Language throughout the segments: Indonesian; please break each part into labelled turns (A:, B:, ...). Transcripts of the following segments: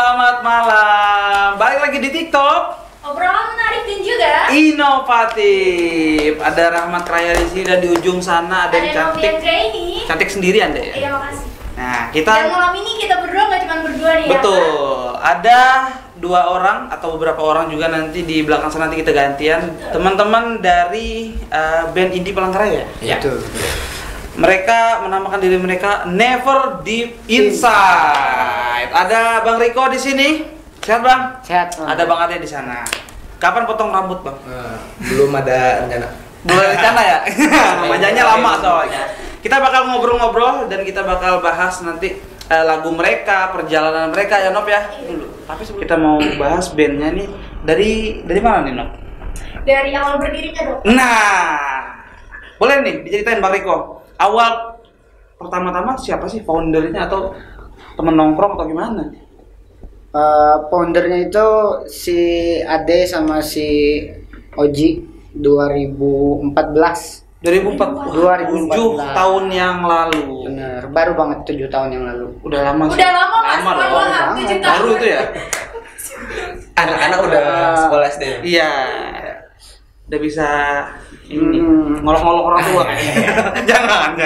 A: selamat malam. Balik lagi di TikTok.
B: Obrolan menarik dan juga
A: inovatif. Ada Rahmat Raya di sini dan di ujung sana ada yang cantik.
B: ini.
A: Cantik sendiri Anda ya?
B: Iya, makasih.
A: Nah, kita
B: Dan malam ini kita berdua nggak cuma berdua nih.
A: betul. Ada dua orang atau beberapa orang juga nanti di belakang sana nanti kita gantian. Teman-teman dari band indie Palangkaraya.
C: Ya.
A: Betul. Mereka menamakan diri mereka Never Deep Inside. Ada Bang Riko di sini. Sehat Bang?
D: Sehat.
A: Ada Bang Ade di sana. Kapan potong rambut Bang?
C: Belum ada rencana.
A: Belum ada rencana ya? Majanya lama soalnya. Kita bakal ngobrol-ngobrol dan kita bakal bahas nanti lagu mereka, perjalanan mereka ya Nop ya. Dulu. Tapi sebelum kita mau bahas bandnya nih dari mana nih Nop?
B: Dari awal berdirinya dong.
A: Nah, boleh nih diceritain Bang Riko. Awal pertama-tama siapa sih foundernya atau temen nongkrong atau gimana?
D: Foundernya itu si Ade sama si Oji 2014.
A: 2004, 7 tahun yang lalu.
D: Bener, baru banget 7 tahun yang lalu.
A: Udah lama sih.
B: Udah lama Mas,
A: Lama
B: mohon
A: dong.
B: maaf, 7 tahun.
A: Baru itu ya?
C: Anak-anak udah sekolah SD.
A: Iya. Udah bisa ini ngolok-ngolok orang tua. jangan.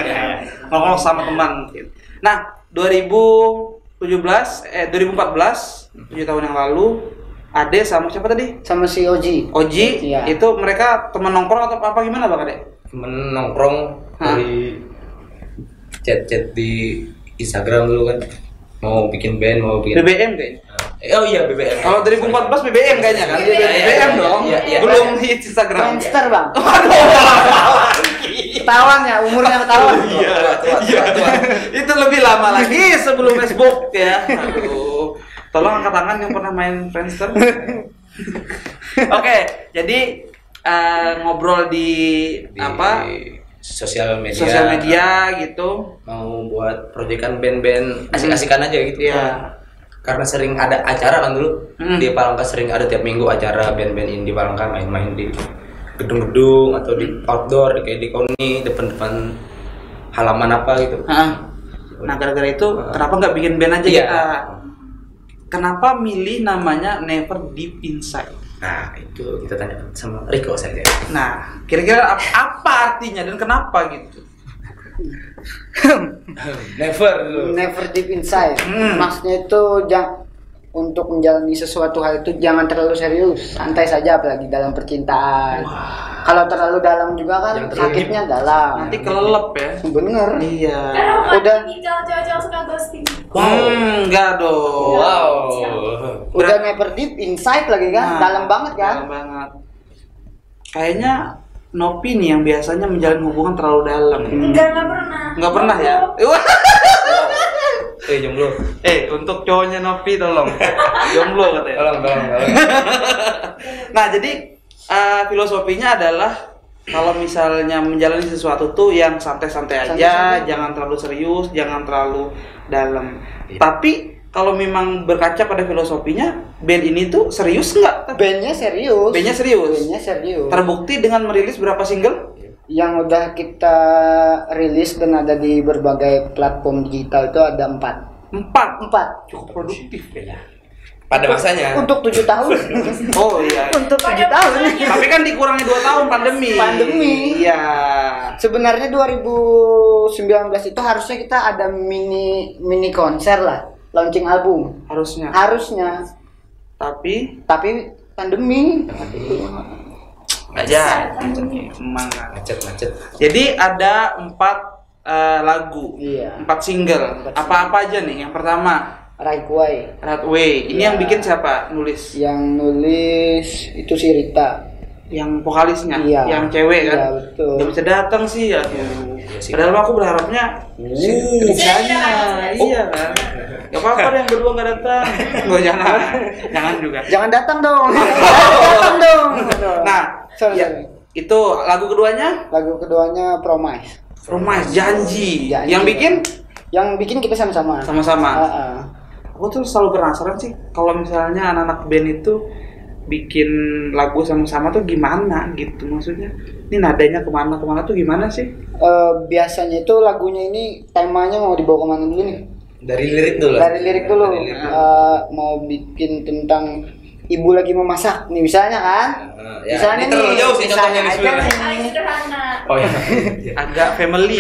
A: Ngolok-ngolok sama teman. Nah, 2014, 7 tahun yang lalu, Ade sama siapa tadi?
D: Sama si Oji.
A: Oji,
D: Iya.
A: itu mereka teman nongkrong atau apa gimana Bang Ade?
C: Temen nongkrong dari chat-chat di Instagram dulu kan. Mau bikin band, mau bikin
A: BBM kayaknya.
C: Oh iya BBM.
A: Kalau 2014 BBM kayaknya kan?
B: Iya,
A: BBM dong.
C: iya.
A: Belum hits Instagram.
D: Friendster Bang.
A: Waduh.
D: Ketahuan ya, umurnya ketahuan.
A: Iya. Itu lebih lama lagi sebelum Facebook ya. Aduh. Tolong angkat tangan yang pernah main Friendster. Oke, jadi ngobrol di apa?
C: Sosial
A: Media gitu.
C: Mau buat proyekan band-band asik-asikan aja gitu.
A: Iya.
C: Karena sering ada acara kan dulu
A: Hmm.
C: di Palangka, sering ada tiap minggu acara band-band indie Palangka main-main di gedung-gedung atau di outdoor kayak di Koni depan-depan halaman apa gitu.
A: Nah, gara-gara itu kenapa nggak bikin band aja
C: Iya.
A: kita? Kenapa milih namanya Never Deep Inside?
C: Nah itu kita tanya sama Riko saja.
A: Nah, kira-kira apa artinya dan kenapa gitu?
D: Never deep inside.
A: Hmm.
D: Maksudnya itu untuk menjalani sesuatu hal itu jangan terlalu serius, santai saja apalagi dalam percintaan. Kalau terlalu dalam juga kan
C: Jangan terlalu
D: sakitnya dalam.
A: Nanti kelelep ya.
D: Bener.
A: Iya.
B: Karena
D: Udah.
B: tipikal cowok-cowok suka ghosting.
A: Enggak dong.
C: Wow.
D: Udah never deep inside lagi kan,
A: Nah,
D: dalam banget kan.
A: Dalam banget. Kayaknya Nopi nih yang biasanya menjalin hubungan terlalu dalam.
B: Enggak pernah.
A: Enggak pernah ya?
C: Jomblo.
A: Untuk cowoknya Nopi tolong. Jomblo katanya.
C: Tolong.
A: Nah, jadi filosofinya adalah kalau misalnya menjalani sesuatu tuh yang santai-santai aja,
D: Santai-santai.
A: jangan terlalu serius, jangan terlalu dalam.
C: Iya.
A: Tapi kalau memang berkaca pada filosofinya, band ini tuh serius nggak?
D: Bandnya serius.
A: Bandnya serius.
D: Bandnya serius.
A: Terbukti dengan merilis berapa single?
D: Yang udah kita rilis dan ada di berbagai platform digital itu ada 4.
A: 4. Cukup produktif ya.
C: Pada masanya.
D: Untuk 7 tahun.
A: Oh iya.
D: Untuk 7
B: Pada
D: tahun.
B: masanya.
A: Tapi kan dikurangi 2 tahun pandemi.
D: Pandemi.
A: Iya.
D: Sebenarnya 2019 itu harusnya kita ada mini konser lah, launching album. Harusnya.
A: Tapi
D: Tapi pandemi.
A: aja semangat.
C: Macet.
A: Jadi ada 4 lagu,
D: Iya.
A: 4 single. Apa-apa aja nih? Yang pertama,
D: Right Way.
A: Right Way. Ini
D: Iya.
A: yang bikin siapa? Nulis.
D: Yang nulis itu si Rita.
A: Yang vokalisnya,
D: Iya.
A: yang cewek kan.
D: Iya, betul.
A: Gak bisa datang sih ya.
C: Iya sih.
A: Padahal aku berharapnya bisanya, iya kan. Gak apa-apa deh yang berdua gak datang. Gue jangan juga.
D: Jangan datang dong. Datang dong.
A: Nah,
D: Sorry.
A: itu lagu keduanya,
D: Lagu keduanya Promise.
A: Promise, janji.
D: Janji.
A: Yang bikin
D: kita sama-sama.
A: sama-sama.
D: Heeh.
A: Aku tuh selalu penasaran sih kalau misalnya anak-anak band itu bikin lagu sama-sama tuh gimana gitu, maksudnya ini nadanya kemana tuh gimana sih?
D: Biasanya itu lagunya ini temanya mau dibawa kemana dulu nih?
C: Dari lirik dulu.
D: Dari lirik dulu.
C: Dari lirik dulu.
D: Mau bikin tentang ibu lagi memasak nih misalnya kan.
C: Ya,
D: Misalnya
C: ini terlalu jauh sih contohnya nih
D: aja
C: sebenarnya.
D: nih.
B: Sederhana.
C: Oh ya.
A: Agak family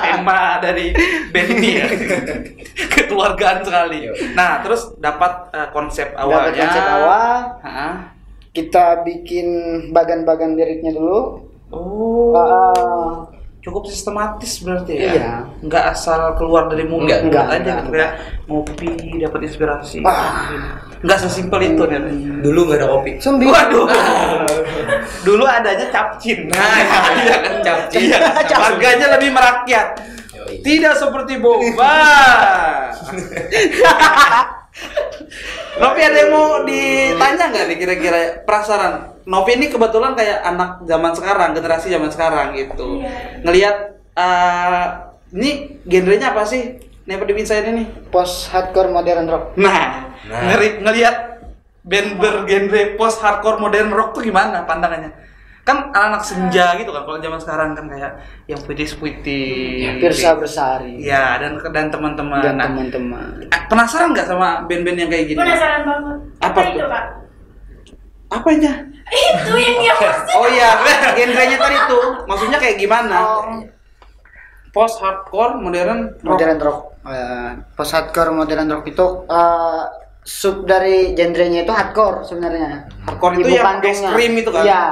A: tema dari band ini ya. Kekeluargaan sekali. Nah, terus dapat konsep
D: Dapat
A: awalnya.
D: konsep awal,
A: Hah?
D: kita bikin bagan-bagan liriknya dulu.
A: Oh.
D: Ah,
A: Cukup sistematis berarti ya.
D: Iya.
A: Enggak asal keluar dari mulut
C: Enggak,
A: aja
D: enggak.
A: gitu kayak ngopi dapat inspirasi.
D: Wah.
A: Enggak sesimpel itu ternyata.
C: Dulu nggak ada kopi.
D: Sumbi.
A: Waduh. Dulu adanya capcin.
C: Nah, iya kan capcin.
A: Iya, harganya lebih merakyat.
C: Yoi.
A: Tidak seperti boba. Novi ada yang mau ditanya nggak nih kira-kira penasaran? Novi ini kebetulan kayak anak zaman sekarang, generasi zaman sekarang gitu.
B: Iya.
A: Ngelihat ini genrenya apa sih? Never Divine Inside ini.
D: Post hardcore modern rock.
A: Nah,
C: Nah.
A: ngelihat band bergenre post hardcore modern rock tuh gimana pandangannya? Kan anak-anak senja gitu kan kalau zaman sekarang kan kayak yang putih-putih.
D: Pirsa Bersari.
A: Ya, dan teman-teman.
D: Dan
A: Nah,
D: teman-teman.
A: penasaran nggak sama band-band yang kayak gini?
B: Penasaran banget.
A: Apa
B: itu,
A: tuh?
B: Kak?
A: Apanya?
B: Itu yang dia maksud.
A: Oh iya, genrenya tadi tuh. Maksudnya kayak gimana? Post hardcore modern rock.
D: Modern rock. Post hardcore modern rock itu sub dari genrenya itu hardcore sebenarnya.
A: Hardcore itu
D: Ibu
A: yang
D: kandungnya.
A: scream itu kan?
D: Iya.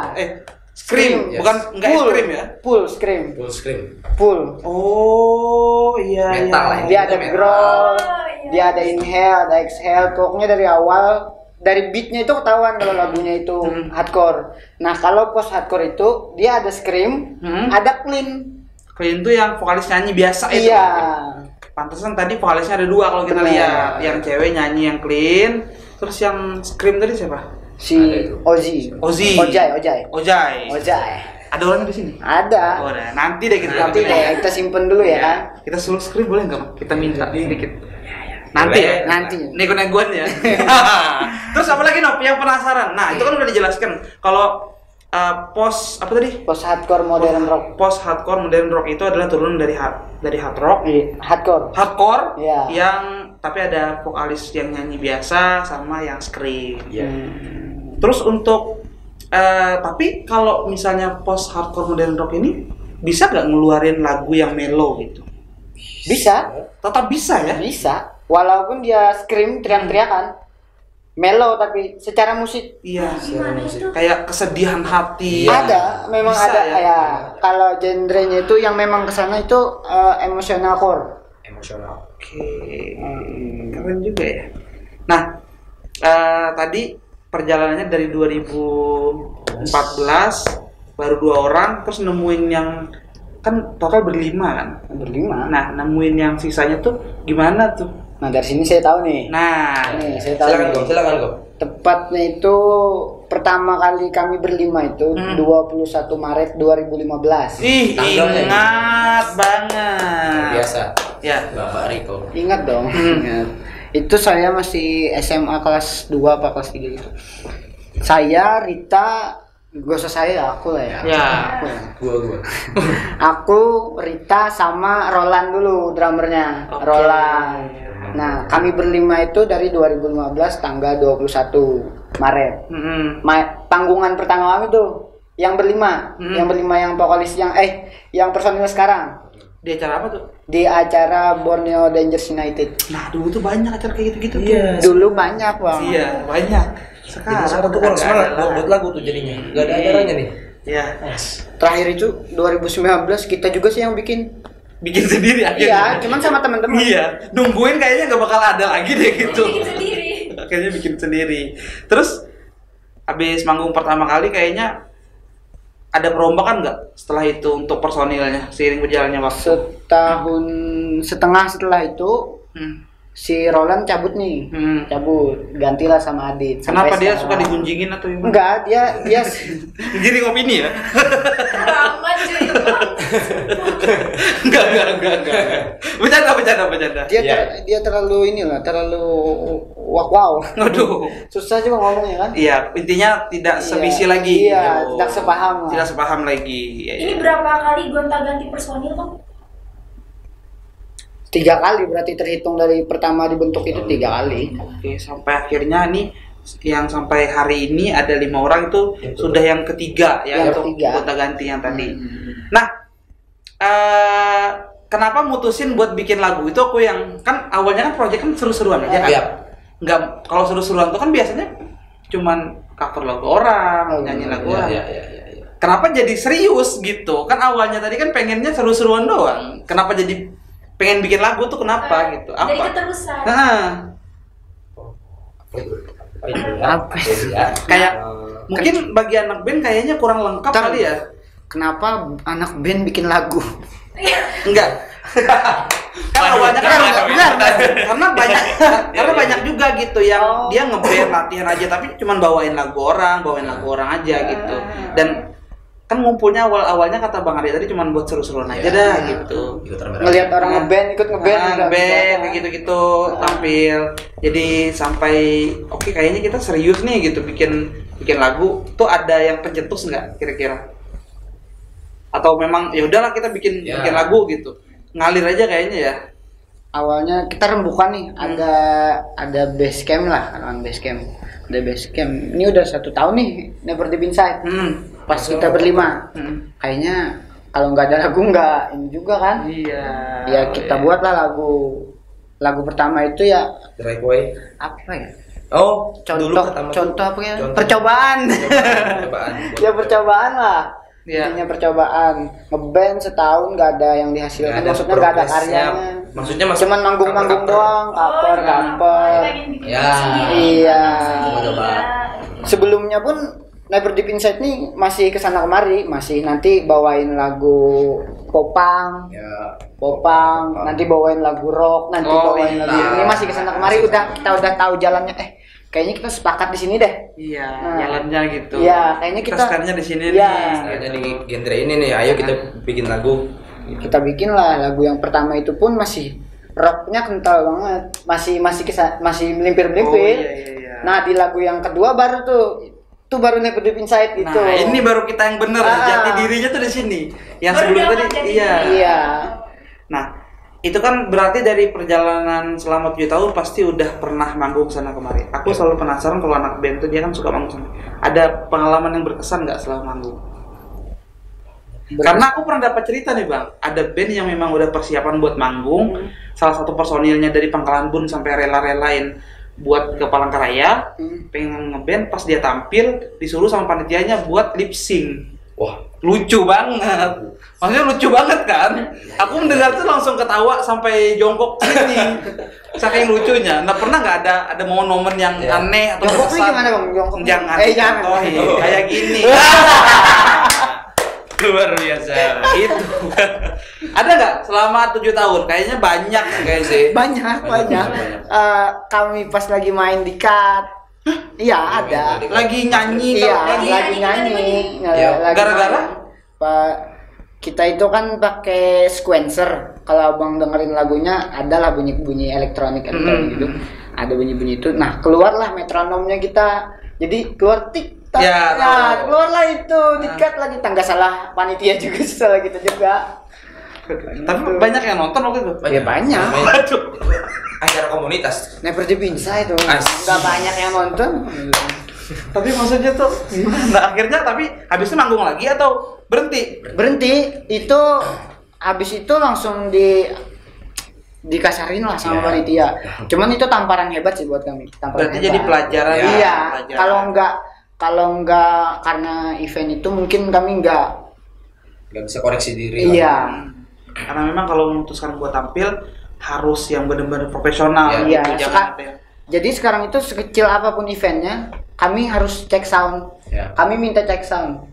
A: Scream,
C: Yes.
A: bukan enggak
D: Full,
A: scream ya?
D: Full scream.
C: Full screen.
D: Full.
A: Oh, iya
C: Metal lah
A: iya.
C: ini.
D: Dia ada
C: metal.
D: growl,
B: iya.
D: dia ada inhale, ada exhale. Pokoknya dari awal, dari beatnya itu ketahuan kalau lagunya itu hardcore. Nah kalau post hardcore itu dia ada scream, ada clean.
A: Clean tuh yang vokalis nyanyi biasa itu.
D: Iya.
A: Pantesan tadi vokalisnya ada dua kalau kita
D: Benar.
A: lihat. Yang cewek nyanyi yang clean, terus yang scream tadi siapa?
D: Si Ozzy.
A: Ozzy.
D: Ojai.
A: Ojai. Ada orangnya di sini?
D: Ada.
A: Oh, nah, nanti deh kita
D: Nanti deh kita simpen dulu ya kan.
A: Kita suruh scream boleh nggak, Mak? Kita minta sedikit. Nanti
C: Boleh.
A: ya,
D: Nanti.
A: nego-negoan ya. Terus apa lagi Nop yang penasaran? Nah, itu kan udah dijelaskan. Kalau post apa tadi?
D: Post hardcore modern rock.
A: Post hardcore modern rock itu adalah turunan dari hard rock.
D: Iya, hardcore.
A: Hardcore
D: Iya.
A: yang tapi ada vokalis yang nyanyi biasa sama yang scream.
C: Iya.
A: Terus untuk tapi kalau misalnya post hardcore modern rock ini bisa nggak ngeluarin lagu yang mellow gitu?
D: Bisa,
A: Tetap bisa ya?
D: bisa. Walaupun dia scream teriak-teriakan. Mellow tapi secara musik
A: Iya.
B: Gimana itu?
A: Kayak kesedihan hati.
C: Iya.
D: ada, memang
A: Bisa
D: ada
A: ya?
D: ya. Kalau genrenya itu yang memang kesana itu emotional core.
C: Emosional.
A: Oke. Keren juga ya. Nah, tadi perjalanannya dari 2014 baru 2 orang, terus nemuin yang kan total berlima kan.
D: Berlima.
A: Nah, nemuin yang sisanya tuh gimana tuh?
D: Nah dari sini saya tahu nih.
A: Nah,
D: Nih saya tahu.
C: Silakan
D: nih.
C: Gom, silakan Gom.
D: Tepatnya itu pertama kali kami berlima itu 21 Maret 2015.
A: ih
C: Tanggalnya
A: ingat banget.
C: Biasa.
A: Ya.
C: Bapak Riko.
D: Ingat dong. Ingat. Itu saya masih SMA kelas 2 apa kelas 3 gitu. Saya, Rita, gak usah saya, aku lah ya.
A: Ya.
D: Aku ya.
C: Gua.
D: Aku, Rita, sama Roland dulu drummernya.
A: Oke.
D: Roland. Nah, kami berlima itu dari 2015 tanggal 21 Maret. Panggungan pertama kami tuh yang berlima, yang vokalis yang personil sekarang
A: Di acara apa tuh?
D: di acara Borneo Rangers United.
A: Nah, dulu tuh banyak acara kayak gitu-gitu
C: Iya.
A: tuh.
D: Dulu banyak Bang.
A: Iya, banyak.
C: Jadi sekarang tuh
A: udah
C: kurang
A: nggak
C: semangat
A: ada lah.
C: buat lagu tuh jadinya. Gak ada acaranya nih.
A: Ya,
D: Terakhir itu 2019 kita juga sih yang bikin.
A: bikin sendiri akhirnya.
D: Iya, cuman sama teman-teman.
A: Iya, nungguin kayaknya nggak bakal ada lagi deh gitu.
B: Bikin sendiri.
A: Kayaknya bikin sendiri. Terus abis manggung pertama kali kayaknya ada perombakan nggak setelah itu untuk personilnya seiring berjalannya waktu?
D: Setahun setengah setelah itu
A: Hmm.
D: si Roland cabut nih. Cabut, gantilah sama Adit.
A: Kenapa
D: Sampai
A: dia
D: sekarang.
A: suka digunjingin atau gimana?
D: Enggak, dia
A: Giring opini ya?
B: Aman cuy.
A: Enggak. Bercanda.
D: dia
C: Iya.
D: dia terlalu inilah, terlalu wow.
A: Aduh.
D: Susah juga ngomongnya kan.
A: Iya, intinya tidak
D: Iya.
A: sevisi lagi.
D: Iya,
A: Oh.
D: tidak sepaham lah.
A: Tidak sepaham lagi. Iya,
B: Ini
A: iya.
B: berapa kali gonta-ganti personil, Bang?
D: 3 kali berarti terhitung dari pertama dibentuk itu 3 kali.
A: Oke, sampai akhirnya nih yang sampai hari ini ada 5 orang itu sudah yang ketiga ya
D: Yang
A: untuk
D: ketiga.
A: gonta ganti yang tadi. Nah, kenapa mutusin buat bikin lagu itu? Aku yang kan awalnya kan proyek kan seru-seruan aja kan.
C: Iya.
A: Nggak, kalau seru-seruan tuh kan biasanya cuman cover lagu orang, nyanyi lagu orang.
C: Iya.
A: Kenapa jadi serius gitu? Kan awalnya tadi kan pengennya seru-seruan doang. Kenapa jadi pengen bikin lagu tuh kenapa gitu?
B: Jadi
A: Apa?
B: keterusan.
A: Nah,
D: Apa?
A: kayak mungkin bagi anak band kayaknya kurang lengkap
D: Ntar.
A: kali ya.
D: Kenapa anak band bikin lagu?
A: Enggak. Kan awalnya kan karena banyak juga gitu yang dia ngeband latihan aja tapi cuman bawain lagu orang aja gitu. Dan kan ngumpulnya awalnya kata Bang Arya tadi cuman buat seru-seruan aja dah gitu.
D: Ngelihat orang ngeband ikut ngeband
A: Nah,
D: juga
A: ngeband
D: bisa.
A: kayak gitu-gitu tampil. Jadi sampai oke kayaknya kita serius nih gitu bikin lagu. Tuh ada yang pencetus nggak kira-kira? Atau memang ya udahlah kita bikin lagu gitu. Ngalir aja kayaknya ya.
D: Awalnya kita rembukan nih, ada base camp lah, kan base camp. Ada base camp. Ini udah 1 tahun nih Never Deep Inside. Pas kita berlima. Kayaknya kalau nggak ada lagu nggak ini juga kan.
A: Iya.
D: Ya kita buatlah lagu. Lagu pertama itu ya
C: Drive Away.
D: apa ya?
C: Oh, dulu
D: Contoh
C: pertama
D: apa ya?
C: Contoh.
D: Percobaan.
C: Percobaan.
D: Ya percobaan lah.
A: Iya.
D: Intinya percobaan. Ngeband setahun nggak ada yang dihasilkan. Maksudnya nggak ada
C: progresnya.
D: karyanya.
C: Maksudnya
D: Cuman manggung-manggung doang, cover.
B: pengen bikin
C: Ya.
B: sendiri.
D: Iya.
C: Coba-coba.
D: Sebelumnya pun Never Deep Inside nih masih kesana kemari, masih nanti bawain lagu popang,
C: Ya.
D: nanti bawain lagu rock, nanti bawain lagu ini masih kesana kemari. Kita udah tahu jalannya. Kayaknya kita sepakat di sini deh.
A: Iya,
D: Nah.
A: jalannya gitu.
D: Iya, kayaknya kita
A: stand-nya di sini
D: Iya.
A: nih.
C: Kayaknya di genre ini nih, ayo kita bikin lagu.
D: Kita bikin lah lagu yang pertama itu pun masih rocknya kental banget, masih melimpir-melimpir.
A: Oh, iya.
D: Nah di lagu yang kedua baru tuh baru Never Deep Inside gitu.
A: Nah, ini baru kita yang bener, jati dirinya tuh di sini. Yang
B: Baru
A: sebelum
B: dapat
A: tadi,
B: jati
A: iya.
B: diri.
D: Iya.
A: Nah, itu kan berarti dari perjalanan selama 7 tahun pasti udah pernah manggung sana kemari. Aku selalu penasaran kalau anak band tuh dia kan suka manggung sana. Ada pengalaman yang berkesan nggak selama manggung? Karena aku pernah dapat cerita nih Bang, ada band yang memang udah persiapan buat manggung. Salah satu personilnya dari Pangkalan Bun sampai rela-relain buat ke Palangkaraya, pengen ngeband, pas dia tampil disuruh sama panitianya buat lip sync.
C: Wah,
A: Lucu banget, maksudnya lucu banget kan? Aku mendengar tuh langsung ketawa sampai jongkok sini, saking lucunya. Nah pernah nggak ada momen-momen yang aneh atau
D: Jongkok tuh
A: berkesan?
D: gimana Bang? Jongkok.
A: Jangan
D: Jangan.
A: dicontohin, kayak gini.
C: luar biasa.
A: Itu. Ada nggak selama 7 tahun? Kayaknya banyak guys sih.
D: Banyak. Kami pas lagi main di cut. Iya ada.
A: Lagi nyanyi
D: Iya,
A: kalau
D: lagi
B: nyanyi,
D: nyanyi.
C: Iya.
D: Lagi
A: Gara-gara?
D: main. Pak, kita itu kan pakai sequencer. Kalau Abang dengerin lagunya adalah bunyi-bunyi elektronik gitu. Ada bunyi-bunyi itu. Nah, keluarlah metronomnya kita. Jadi keluar tik tak.
A: Ya,
D: Nah,
A: tahu.
D: keluarlah itu dikat lagi. Tangga salah panitia juga salah gitu juga.
A: Tapi banyak yang nonton waktu itu.
D: Ya banyak.
C: Acara komunitas.
D: Never Deep Inside itu.
C: Asik.
D: Enggak banyak yang nonton.
A: Tapi maksudnya tuh gimana? Akhirnya tapi habisnya manggung lagi atau berhenti?
D: Berhenti itu habis itu langsung dikasarin lah sama panitia. Cuman itu tamparan hebat sih buat kami. Tamparan
A: Berarti
D: hebat.
A: jadi pelajaran.
D: Iya.
A: Ya, pelajaran.
D: Kalau enggak karena event itu mungkin kami enggak.
C: Gak bisa koreksi diri.
D: Iya.
A: Karena memang kalau memutuskan buat tampil harus yang benar-benar profesional.
D: Iya.
A: gitu, jangan
D: Jadi sekarang itu sekecil apapun eventnya, kami harus cek sound.
C: Ya.
D: Kami minta cek sound.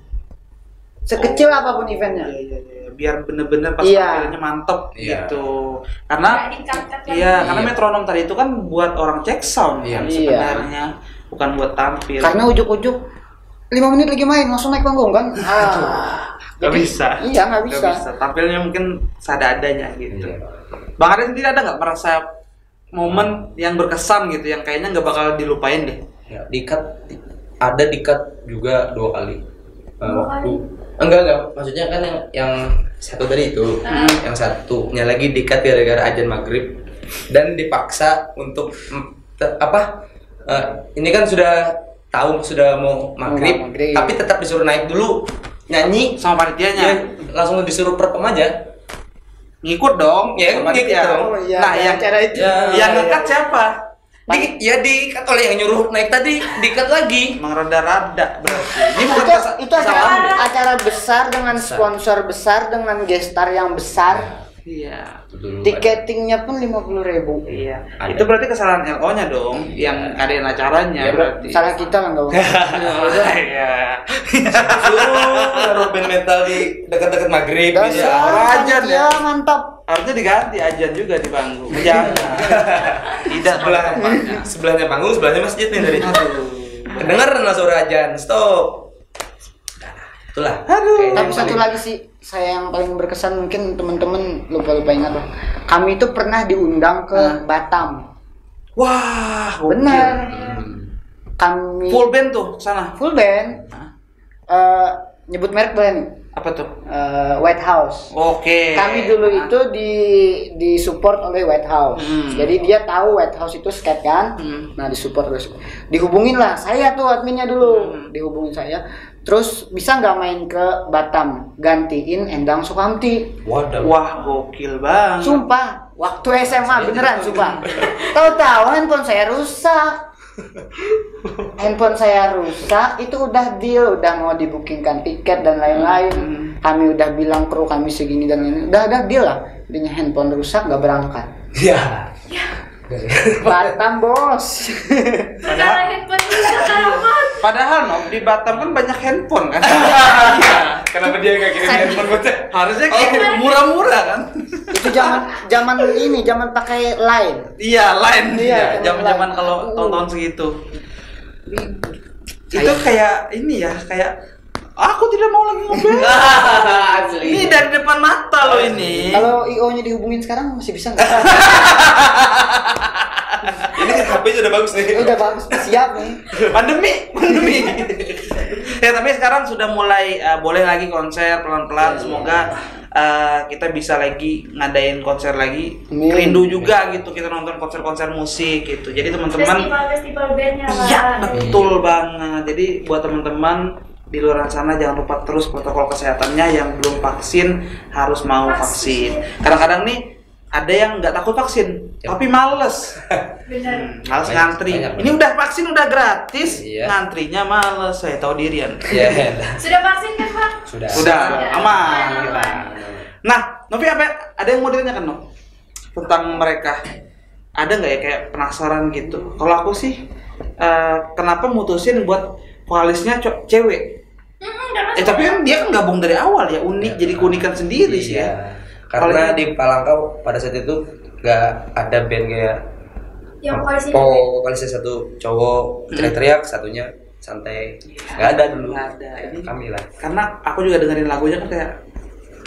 D: Sekecil apapun eventnya.
A: Iya. Biar benar-benar pas
D: Iya.
A: tampilnya mantep
C: Iya.
A: gitu. Karena
B: Nggak dikat-kat lagi.
A: iya, karena
C: Iya.
A: metronom tadi itu kan buat orang cek sound
C: Iya.
A: kan
D: Iya.
A: sebenarnya, bukan buat tampil.
D: Karena ujuk-ujuk 5 menit lagi main langsung naik panggung kan?
A: Gak
D: Jadi,
A: bisa.
D: Iya nggak bisa.
A: Tampilnya mungkin seadanya gitu.
C: Iya.
A: Bang Arya sendiri ada nggak merasa momen yang berkesan gitu, yang kayaknya nggak bakal dilupain deh?
C: Ya, di cut juga 2 kali.
B: Dua
C: Waktu
B: kali?
C: enggak, maksudnya kan yang Satu tadi itu, yang satunya lagi dikat gara-gara azan maghrib dan dipaksa untuk ini kan sudah tahu sudah mau maghrib, tapi tetap disuruh naik dulu nyanyi
A: sama panitianya.
C: ya, langsung disuruh perform aja.
A: Ngikut dong,
C: Ya,
A: sama
C: ngikut
A: panitia.
C: dong.
A: Nah, yang
D: cara itu.
A: yang ngekat siapa?
C: Dikat oleh yang nyuruh naik tadi, dikat lagi.
A: Emang rada-rada berarti. Ini bukan
D: Itu acara besar dengan sponsor besar dengan gestar yang besar.
A: Iya.
D: Tiketingnya pun 50.000.
A: Iya.
C: Ada.
A: Itu berarti kesalahan LO-nya dong, yang ngadain acaranya
C: Ya,
A: berarti.
D: Salah kita lah nggak.
A: Iya.
C: Suruh band metal di dekat-dekat maghrib
D: Dasar
C: gitu.
A: Ajan ya.
D: mantap.
A: Harusnya diganti ajan juga di panggung. Jangan. Tidak
C: Sebelahnya panggung, sebelahnya masjid nih tadi.
A: Aduh.
C: Kedengeran lah suara ajan. Stop. Itulah.
A: Aduh.
D: Tapi satu lagi sih, saya yang paling berkesan mungkin teman-teman lupa ingat lah. Kami itu pernah diundang ke Batam.
A: Wah,
D: Benar.
C: Hmm.
D: Kami
A: full band tuh sana.
D: full band. Nyebut merek boleh nih?
A: Apa tuh?
D: White House.
A: Oke.
D: Kami dulu itu di support oleh White House. Jadi dia tahu White House itu skate kan. Nah, disupport terus. Dihubungin lah saya tuh adminnya dulu. Dihubungin saya. Terus bisa nggak main ke Batam gantiin Endang Sukamti?
C: Waduh.
A: Wah, gokil banget.
D: Sumpah, waktu SMA beneran sumpah. Tahu-tahu handphone saya rusak. Handphone saya rusak, itu udah deal, udah mau dibookingkan tiket dan lain-lain. Kami udah bilang kru kami segini dan lain-lain. Udah deal lah. Intinya handphone rusak nggak berangkat.
C: Ya.
D: Batam bos.
B: Sekarang handphone bisa selamat.
A: Padahal di Batam kan banyak handphone kan.
C: Kenapa dia nggak kirim handphone buat saya?
A: Harusnya kayak murah-murah kan.
D: Itu zaman ini, zaman pakai line.
A: Iya, lain.
D: Iya,
A: Iya, zaman-zaman
D: lain.
A: kalau tahun-tahun segitu. Itu kayak ini ya, kayak aku tidak mau lagi ngobrol. Ini dari depan mata loh ini.
D: Kalau IO-nya dihubungin sekarang masih bisa nggak?
C: Ini kan HP sudah bagus nih.
D: Udah bagus, siap nih.
A: Pandemi. Ya tapi sekarang sudah mulai boleh lagi konser pelan-pelan. Semoga kita bisa lagi ngadain konser lagi.
D: Amin.
A: Rindu juga gitu kita nonton konser-konser musik gitu. Jadi teman-teman,
B: Festival bandnya lah.
A: iya betul banget. Jadi buat teman-teman di luar sana jangan lupa terus protokol kesehatannya. Yang belum vaksin harus mau vaksin. Kadang-kadang nih ada yang nggak takut vaksin, tapi males.
B: Benar.
A: Males
C: Banyak,
A: ngantri.
C: banyak.
A: Ini udah vaksin udah gratis,
C: Iya.
A: ngantrinya males. Saya tahu dirian.
C: Ya.
B: Sudah vaksin kan, Pak?
C: Sudah.
A: Udah
B: Sudah.
A: aman
B: Aman.
A: kita. Nah, Novi ada yang mau ditanyakan Nov? Tentang mereka? Ada nggak ya kayak penasaran gitu? Kalau aku sih, kenapa mutusin buat vokalisnya cewek? Tapi kan dia kan gabung dari awal ya, unik jadi keunikan sendiri sih ya.
C: Karena di Palangka pada saat itu nggak ada band kayak
B: Yang vokalisnya
C: vokalisnya satu cowok teriak-teriak, satunya santai. Nggak ada dulu.
A: Nggak ada. Ini
C: Kami lah.
A: karena aku juga dengerin lagunya kan kayak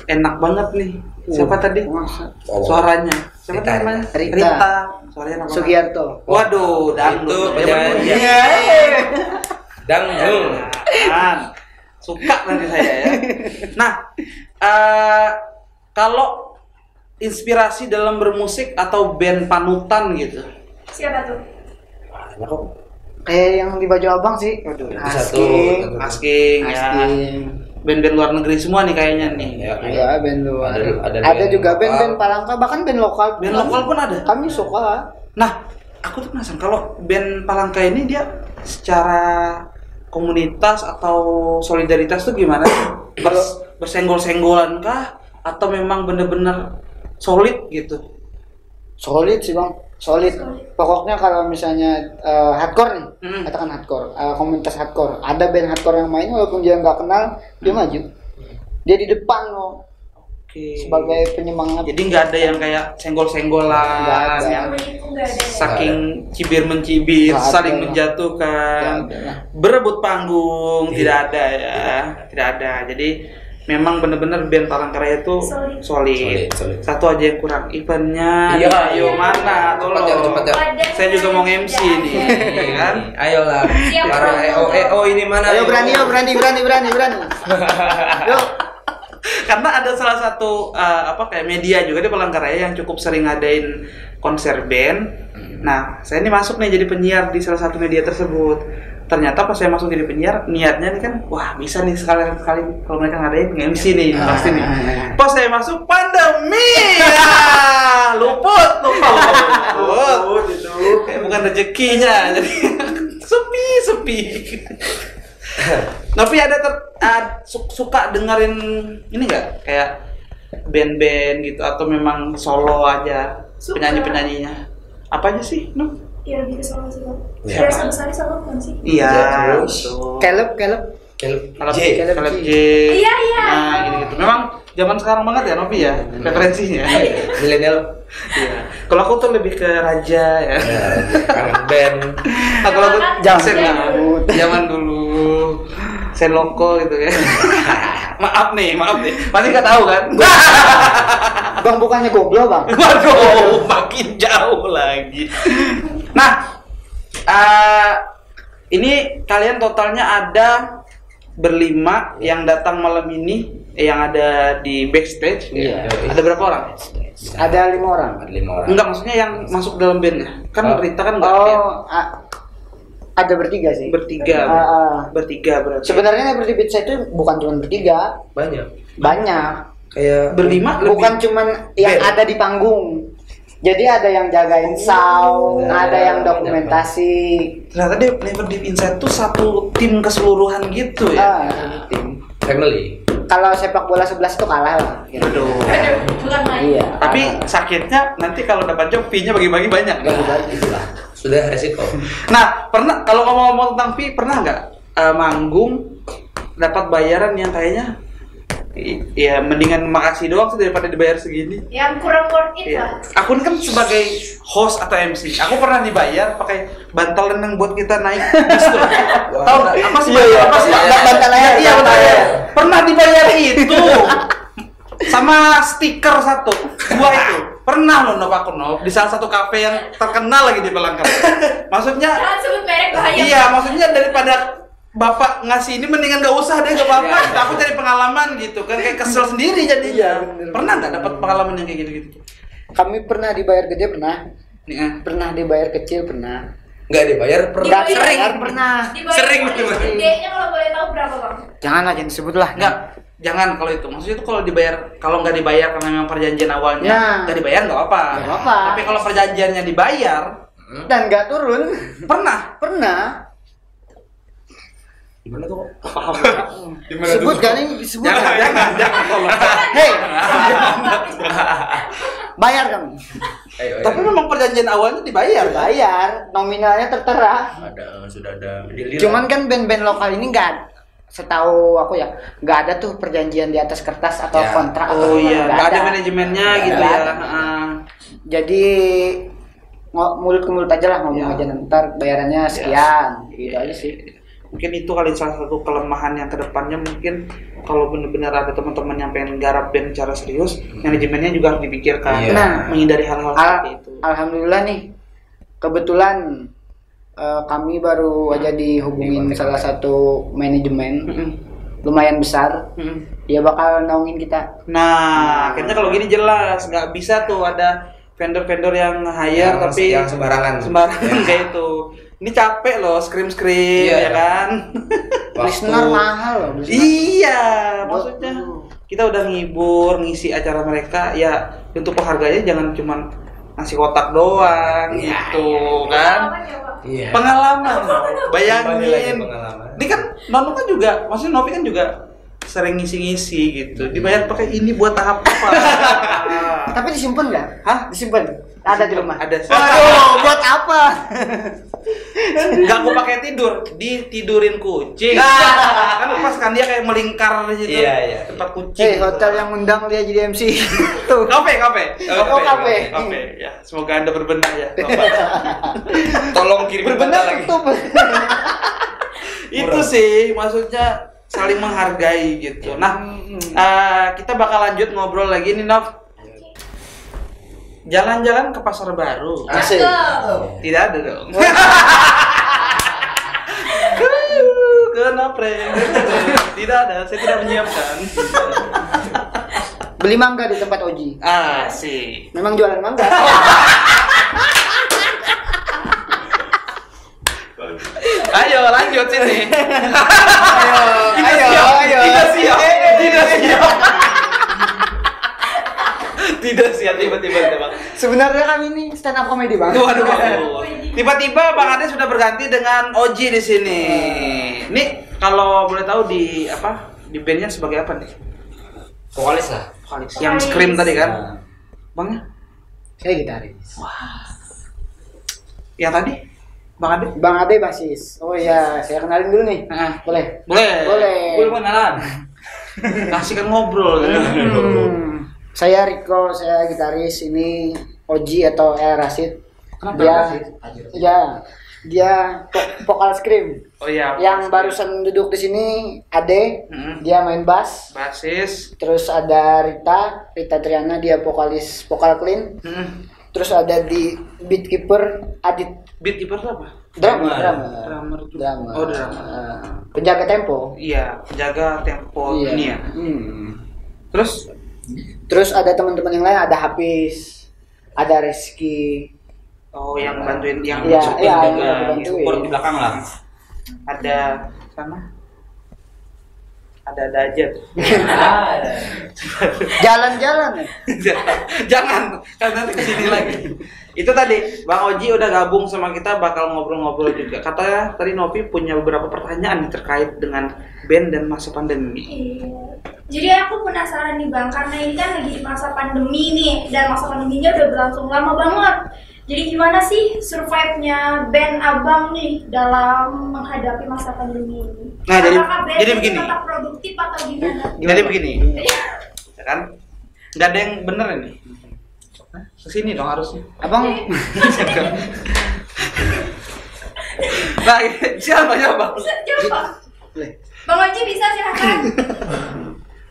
A: enak banget nih. Siapa tadi?
D: Masa.
A: Suaranya. Siapa
C: Rita.
A: tadi namanya?
D: Rita.
A: Suaranya apa?
D: Sugiarto.
A: Waduh, dangdut.
C: Itu
A: Zaman
C: penyanyi.
A: dulu.
C: Iya. Dangdut.
A: Jangan. Suka nanti saya ya. Nah, kalau inspirasi dalam bermusik atau band panutan gitu.
B: siapa tuh?
C: Banyak kok.
D: Kayak yang di baju abang sih.
C: Itu satu.
D: Asking.
A: Asking ya.
D: Asking.
A: Band-band luar negeri semua nih kayaknya nih.
C: Ya,
D: Iya, band luar.
C: Ada
D: Ada
C: band
D: juga
C: lokal.
D: band-band Palangka, bahkan band lokal.
A: Band lokal pun ada.
D: Kami suka.
A: Nah, aku tuh penasaran kalau band Palangka ini dia secara komunitas atau solidaritas tuh gimana sih? Bersenggol-senggolan kah? Atau memang bener-bener solid gitu?
D: Solid sih bang, solid. Pokoknya kalau misalnya hardcore nih, katakan hardcore, komunitas hardcore, ada band hardcore yang main walaupun dia nggak kenal, dia maju. Dia di depan loh,
A: Oke.
D: sebagai penyemangat.
A: Jadi nggak ada yang kayak
D: Nggak
A: senggol-senggolan,
D: ada.
A: yang
B: Itu nggak ada.
A: saking cibir-mencibir,
D: Nggak
A: saling
D: ada.
A: menjatuhkan,
D: Nggak ada.
A: berebut panggung,
C: Iya.
A: tidak ada ya, tidak ada. Jadi memang benar-benar band Palangkaraya itu solid.
C: Solid.
A: Satu aja yang kurang, eventnya.
C: Iya,
A: ayo
C: iya.
A: mana, tolong.
C: Cepat ya.
A: Saya juga mau MC nih, kan?
C: Ayolah.
B: Siap,
C: Para
B: Bang.
C: EO ini mana?
D: Ayo berani, yo berani. Yuk,
A: Karena ada salah satu kayak media juga di Palangkaraya yang cukup sering ngadain konser band. Nah, saya ini masuk nih jadi penyiar di salah satu media tersebut. Ternyata pas saya masuk jadi penyiar, niatnya nih kan, wah bisa nih sekali kalau mereka ngadain nge-MC nih, pasti nih. Pas saya masuk pandemi, ya, luput itu. Kayak bukan rezekinya, jadi sepi. Tapi ada suka dengerin ini nggak, kayak band-band gitu atau memang solo aja penyanyi-penyanyinya? Apa aja sih, no?
B: Iya, lebih ke solo sih, Bang.
A: Siapa?
B: Biasa besar solo kan sih?
A: Iya,
C: terus
A: betul.
D: Caleb
A: Caleb J.
B: Iya.
A: Nah, gitu. Memang zaman sekarang banget ya Novi ya referensinya.
C: milenial.
A: Iya. Kalau aku tuh lebih ke Raja ya.
C: Kangen band.
A: Nah, kalau aku
B: Zaman
A: zaman dulu. Senloko gitu ya. maaf nih. Pasti nggak tahu kan?
D: Bang bukannya goblok bang?
A: Waduh, makin jauh lagi. Nah, ini kalian totalnya ada berlima yang datang malam ini, yang ada di backstage.
D: Iya.
A: Ada berapa orang?
D: Ada 5 orang.
C: Ada 5 orang.
A: Enggak, maksudnya yang masuk dalam bandnya. Kan Rita kan enggak band.
D: Ada bertiga sih.
A: Bertiga. Bertiga berarti.
D: Sebenarnya Liberty Beach itu bukan cuma bertiga, banyak.
C: Kayak
A: berlima
D: Bukan
A: lebih.
D: cuman yang
C: Band.
D: ada di panggung. Jadi ada yang jagain sound, ada yang dokumentasi.
A: Ternyata dia Never Deep Inside tuh satu tim keseluruhan gitu ya.
D: Tim.
C: family.
D: Kalau sepak bola 11 itu kalah lah.
A: Aduh.
B: Bukan main.
D: Iya.
A: Tapi sakitnya nanti kalau dapat job fee-nya bagi-bagi banyak.
C: Itulah. Sudah resiko.
A: Nah, pernah kalau ngomong-ngomong tentang fee, pernah nggak manggung dapat bayaran yang kayaknya ya mendingan makasih doang sih daripada dibayar segini.
B: Yang kurang worth it lah.
A: Aku kan sebagai host atau MC, aku pernah dibayar pakai bantalan yang buat kita naik bis tuh. Tahu nggak? Apa sih? Apa sih?
D: Bantal air.
A: Iya, bantal air. Pernah dibayar itu. Sama stiker 1, 2 itu. Pernah loh aku di salah satu kafe yang terkenal lagi di Palangkaraya. Maksudnya
B: Jangan sebut merek bahaya.
A: iya, maksudnya daripada Bapak ngasih ini mendingan gak usah deh, gak apa-apa. Gitu. Aku cari pengalaman gitu kan, kayak kesel sendiri jadinya. Pernah nggak dapat pengalaman yang kayak gitu-gitu?
D: Kami pernah dibayar gede pernah.
A: Nih,
D: Pernah dibayar kecil pernah.
C: Enggak dibayar per
D: Nggak
B: Dibayar.
D: dibayar pernah.
B: Dibayar
A: Sering.
B: Gedenya kalau boleh tahu berapa, Bang?
D: Janganlah jangan disebut lah.
A: Enggak, jangan kalau itu. Maksudnya itu kalau nggak dibayar karena memang perjanjian awalnya
D: Ya.
A: nggak dibayar nggak apa.
D: Nggak apa-apa.
A: Tapi kalau perjanjiannya dibayar,
D: Dan nggak turun.
A: pernah.
D: Pernah.
C: gimana tuh?
A: Paham.
D: Sebut kan ini disebut.
A: Jangan tolong.
D: Hei. Bayar kami.
C: Ayo.
A: Tapi memang perjanjian awalnya dibayar.
D: Bayar. Nominalnya tertera.
C: Sudah ada deal.
D: Cuman kan band-band lokal ini nggak, setahu aku ya, nggak ada tuh perjanjian di atas kertas atau
C: Ya.
D: kontrak.
A: Oh
D: atau
A: iya, nggak ada manajemennya
C: Nggak
A: gitu
D: ada.
A: ya.
D: Jadi mulut ke mulut aja lah ngomong
A: Ya.
D: aja, ntar bayarannya sekian. Gitu aja sih.
A: Mungkin itu kali salah satu kelemahan yang kedepannya, mungkin kalau benar-benar ada teman-teman yang pengen garap band secara serius, manajemennya juga harus dipikirkan.
C: Iya.
D: Nah,
A: menghindari hal-hal seperti itu.
D: Alhamdulillah nih, kebetulan kami baru aja dihubungin salah satu manajemen
A: Mm-mm.
D: lumayan besar.
A: Mm-mm.
D: Dia bakal naungin kita.
A: Nah, akhirnya kalau gini jelas, nggak bisa tuh ada vendor-vendor yang hire tapi
C: yang sembarangan.
A: kayak itu. Ini capek loh, scream
C: Iya.
A: ya kan?
D: Listener mahal loh.
A: Iya, maksudnya kita udah ngibur, ngisi acara mereka, ya untuk penghargaannya jangan cuma ngasih kotak doang gitu kan?
B: Pengalaman ya, Bang?
C: Iya.
A: Pengalaman,
C: Kembali lagi
A: bayangin.
C: pengalaman.
A: Ini kan Nono kan juga, maksudnya Novi kan juga sering ngisi-ngisi gitu. Dibayar pakai ini buat tahap apa?
D: Tapi disimpan nggak?
A: Hah?
D: Disimpan? Ada di rumah?
A: Ada.
D: Waduh, buat apa?
A: Enggak aku pakai tidur, ditidurin kucing. Kan pas kan dia kayak melingkar di situ.
C: Iya.
A: Tempat kucing.
D: Hotel yang undang dia jadi MC. Tuh.
A: Kafe.
D: Oh, kafe.
A: Ya, semoga Anda berbenah ya. Bapak.
C: Tolong kirim
D: Berbenah
C: lagi.
D: tutup.
A: Itu sih maksudnya saling menghargai gitu. Nah, kita bakal lanjut ngobrol lagi nih, Nov. Jalan-jalan ke pasar baru.
D: Asik.
A: Tidak ada dong. Kenapa? Tidak ada, saya tidak menyiapkan.
D: beli mangga di tempat Oji.
A: Sih.
D: Memang jualan mangga.
A: Ayo lanjut sini.
D: Ayo.
A: Tidak siap. Tidak siap tiba-tiba Bang.
D: Sebenarnya kami ini stand up comedy, Bang.
A: Waduh. Tiba-tiba Bang Ade sudah berganti dengan Oji di sini. Nih kalau boleh tahu di apa? Di bandnya sebagai apa nih?
C: Vokalis lah.
A: Yang scream tadi kan?
C: Nah,
A: Bangnya?
D: Saya gitaris.
A: Yang tadi? Bang Ade?
D: Bang Ade basis. Oh iya, saya kenalin dulu nih. Boleh? Boleh.
C: belum kenalan.
A: Kasih kan ngobrol.
D: Saya Riko, saya gitaris. Ini Oji atau Rashid.
A: Kenapa
D: Dia,
A: Rashid?
D: dia vokal scream.
A: Oh iya.
D: Yang barusan duduk di sini Ade, dia main bass.
A: Basis.
D: Terus ada Rita Triana, dia vokal clean. Terus ada di beatkeeper Adit.
A: Beatkeeper itu apa?
D: Drummer.
A: Drummer. Oh, drummer.
D: Penjaga tempo.
A: Iya, penjaga tempo
D: Iya.
A: ini ya. Terus
D: ada teman-teman yang lain, ada Hafiz, ada Reski.
A: oh yang bantuin yang
D: Iya,
A: support
D: iya,
A: juga.
D: bantuin.
C: Support di belakang lah.
A: Ada sama ada aja.
D: Jalan-jalan ya.
A: Jangan, kan nanti kesini lagi. Itu tadi Bang Oji udah gabung sama kita, bakal ngobrol-ngobrol juga. Katanya tadi Novi punya beberapa pertanyaan nih terkait dengan band dan masa pandemi.
B: Iya. Jadi aku penasaran nih Bang, karena ini kan lagi di masa pandemi nih, dan masa pandeminya udah berlangsung lama banget. Jadi gimana sih survive-nya band Abang nih dalam menghadapi masa pandemi ini?
A: Nah,
B: apakah band
A: jadi
B: ini
A: begini.
B: tetap produktif atau gimana?
A: Jadi begini, ya kan? Gak ada yang bener ini. Kesini dong harusnya.
D: Abang
A: Nah, siapa Bang?
B: Coba.
D: boleh.
B: Bang Oji bisa silakan.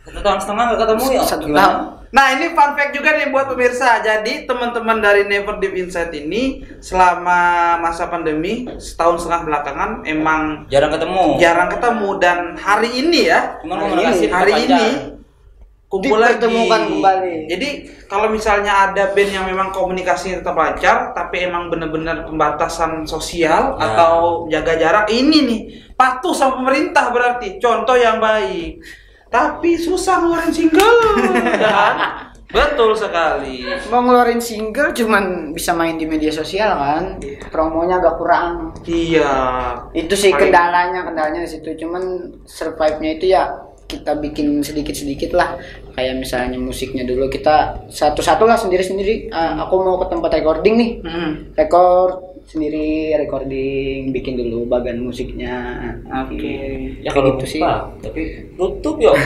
C: 1 tahun setengah nggak ketemu ya?
D: 1
C: Gimana?
D: tahun.
A: Nah, ini fun fact juga nih buat pemirsa. Jadi teman-teman dari Never Deep Inside ini selama masa pandemi setahun setengah belakangan emang
C: Jarang ketemu.
A: dan hari ini ya,
C: Cuman komunikasi
A: hari
C: tetap
A: ini
C: lancar.
A: kumpul lagi.
D: Dipertemukan kembali.
A: Jadi kalau misalnya ada band yang memang komunikasinya tetap lancar, tapi emang benar-benar pembatasan sosial
C: Ya.
A: atau jaga jarak, ini nih patuh sama pemerintah berarti contoh yang baik. Tapi susah ngeluarin single, ya kan? Betul sekali.
D: Mau ngeluarin single cuman bisa main di media sosial kan. Promonya agak kurang.
A: Iya.
D: Itu sih
A: Paling-
D: kendalanya di situ. Cuman survive-nya itu ya kita bikin sedikit-sedikit lah. Kayak misalnya musiknya dulu kita satu-satu lah sendiri-sendiri. Aku mau ke tempat recording nih. Record sendiri, recording, bikin dulu bagian musiknya.
A: Oke.
C: Ya kalau
D: gitu sih.
C: buka, tapi tutup yo.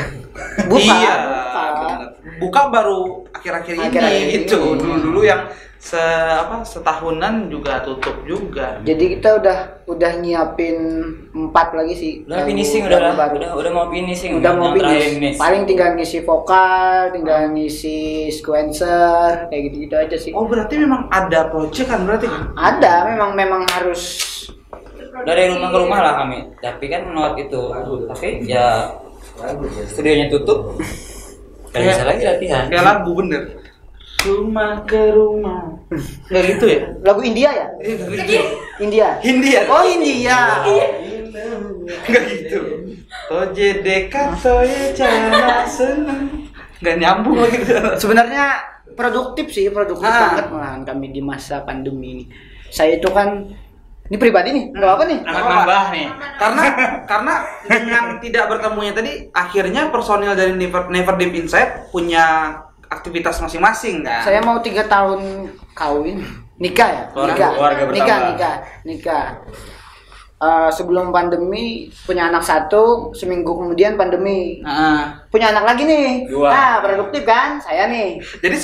D: Buka,
A: Iya.
D: buka.
A: benar. Buka baru akhir-akhir ini
D: Akhir-akhir
A: itu.
D: ini.
A: Dulu-dulu yang setahunan juga tutup juga.
D: Jadi kita udah nyiapin 4 lagi sih.
C: Udah
D: Lagu-
C: finishing
D: lagu
C: udah
D: baru.
C: udah mau finishing.
D: Udah mau
C: yang terakhir
D: finish.
C: finish.
D: Paling tinggal ngisi vokal, tinggal ngisi sequencer, kayak gitu-gitu aja sih.
A: Oh, berarti memang ada project kan berarti kan?
D: Ada, memang harus.
C: Dari rumah ke rumah lah kami. Tapi kan menolak itu. Tapi ya studionya tutup. Gak bisa lagi latihan.
A: Kayak lagu bener. Rumah ke rumah. Nggak gitu ya?
D: Lagu India ya?
A: Nggak gitu.
D: India.
A: Hindia.
D: Oh, India.
A: Nggak gitu. Toje dekat toye cana seneng. Nggak nyambung lagi.
D: Sebenarnya produktif sih, produktif banget malahan kami di masa pandemi ini. Saya itu kan ini pribadi nih, nggak apa nih?
A: Anak nambah nih. Karena dengan tidak bertemunya tadi, akhirnya personil dari Never Deep Inside punya aktivitas masing-masing kan.
D: Saya mau 3 tahun kawin, nikah ya,
C: Keluarga bertambah.
D: nikah. Sebelum pandemi punya anak 1, seminggu kemudian pandemi. Punya anak lagi nih.
C: 2.
D: Nah, produktif kan? Saya nih.
A: Jadi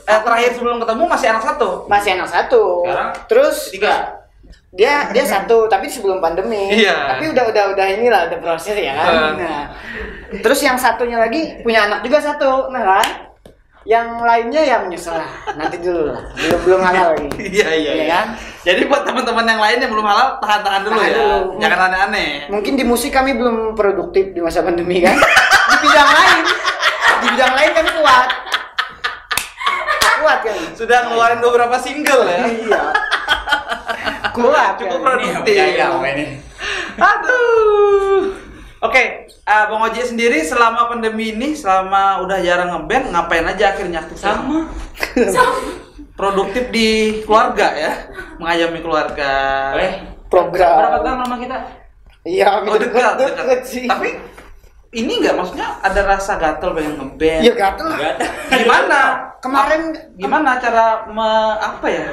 A: terakhir sebelum ketemu masih anak 1.
D: Masih anak 1.
C: Sekarang
D: Terus
C: 3.
D: dia 1, tapi sebelum pandemi.
A: Iya.
D: Tapi udah inilah, udah proses ya kan. Nah, terus yang satunya lagi punya anak juga 1, nah kan? Yang lainnya ya menyesal lah. Nanti dulu lah. Belum halal lagi.
A: Iya.
D: Iya kan?
A: Jadi buat teman-teman yang lain yang belum halal, tahan-tahan dulu
D: Tahan
A: ya.
D: dulu.
A: Jangan aneh-aneh.
D: Mungkin di musik kami belum produktif di masa pandemi kan. Di bidang lain kami kuat. kuat kan?
A: Sudah ngeluarin beberapa single ya.
D: Iya. Kuat.
A: Cukup
D: kan?
A: produktif.
C: ini.
A: Aduh. Oke, Bang Oji sendiri selama pandemi ini, selama udah jarang ngeband, ngapain aja akhirnya aktif?
C: Sama.
A: Produktif di keluarga ya, mengayomi keluarga.
D: Program.
C: Berapa tahun lama kita?
D: Iya,
A: Oh dekat.
D: deket sih.
A: Tapi ini nggak, maksudnya ada rasa gatel pengen ngeband.
D: Iya gatel.
C: Enggak ada.
A: Gimana?
D: Kemarin
A: Gimana cara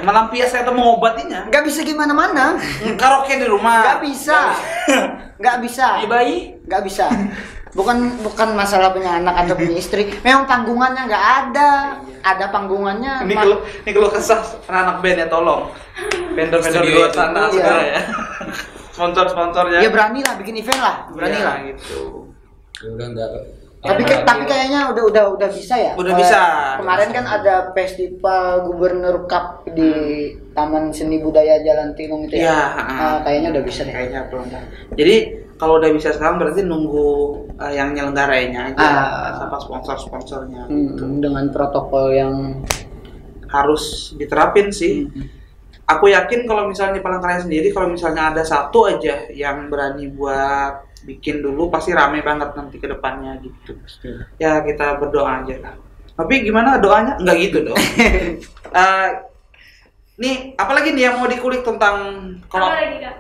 A: melampiaskan atau mengobatinya?
D: nggak bisa gimana-mana.
A: Karaoke di rumah.
D: Nggak bisa. Nggak bisa.
C: Bayi.
D: Nggak bisa. Bukan masalah punya anak atau punya istri. Memang panggungannya nggak ada. Ada panggungannya.
A: Ini kalau kesah anak band ya, tolong. Vendor-vendor di
C: Studio
A: luar
C: itu.
A: sana
D: Iya.
A: segera ya. Sponsor-sponsornya.
D: Ya berani lah bikin event lah. Berani
A: Ya,
D: lah.
A: gitu.
C: Udah enggak.
D: Tapi kayaknya udah bisa ya.
A: Udah bisa.
D: Kemarin kan ada festival Gubernur Cup di Taman Seni Budaya Jalan Tinung itu ya.
A: Iya,
D: Kayaknya udah bisa deh.
A: Kayaknya belum. Jadi kalau udah bisa sekarang berarti nunggu yang nyelenggarainnya aja, sama sponsor-sponsornya.
D: Dengan protokol yang
A: Harus diterapin sih. Aku yakin kalau misalnya di Palangkaraya sendiri, kalau misalnya ada satu aja yang berani buat bikin dulu, pasti rame banget nanti ke depannya gitu. Ya kita berdoa aja lah. Tapi gimana doanya? Enggak gitu dong. Nih, apalagi nih yang mau dikulik tentang kalau
B: Apa lagi Kak?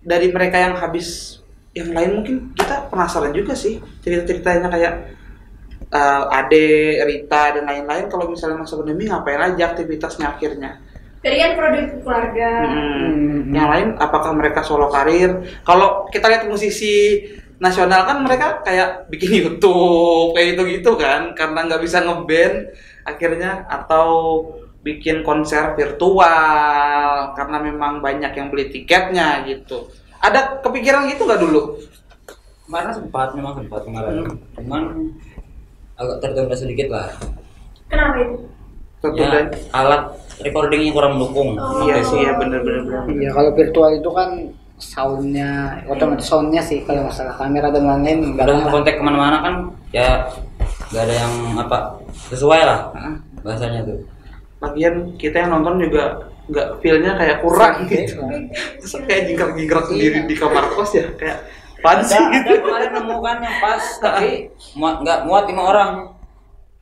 A: dari mereka yang habis, yang lain mungkin kita penasaran juga sih cerita-ceritanya kayak Ade, Rita dan lain-lain, kalau misalnya masa pandemi ngapain aja aktivitasnya akhirnya.
B: Tadi kan produktif keluarga.
A: Yang lain apakah mereka solo karir? Kalau kita lihat musisi nasional kan mereka kayak bikin YouTube kayak gitu kan, karena nggak bisa ngeband akhirnya, atau bikin konser virtual karena memang banyak yang beli tiketnya gitu. Ada kepikiran gitu nggak dulu?
C: Memang sempat kemarin. Cuman agak tertunda sedikit lah.
B: Kenapa itu?
A: Tertunda.
C: Ya, alat recordingnya kurang mendukung.
A: Iya sih, ya bener.
D: Iya, kalau virtual itu kan soundnya, otomatis soundnya sih, kalau masalah kamera dan lain-lain nggak
C: Udah
D: ada.
C: kontak kemana-mana kan, ya nggak ada yang sesuai lah bahasanya tuh.
A: Lagian kita yang nonton juga nggak feel-nya kayak kurang gitu. Terus kayak jingkrak-jingkrak sendiri di kamar kos ya, kayak apaan sih
C: Ada
A: gitu.
C: kemarin nemukan yang pas, tapi nggak muat 5 orang.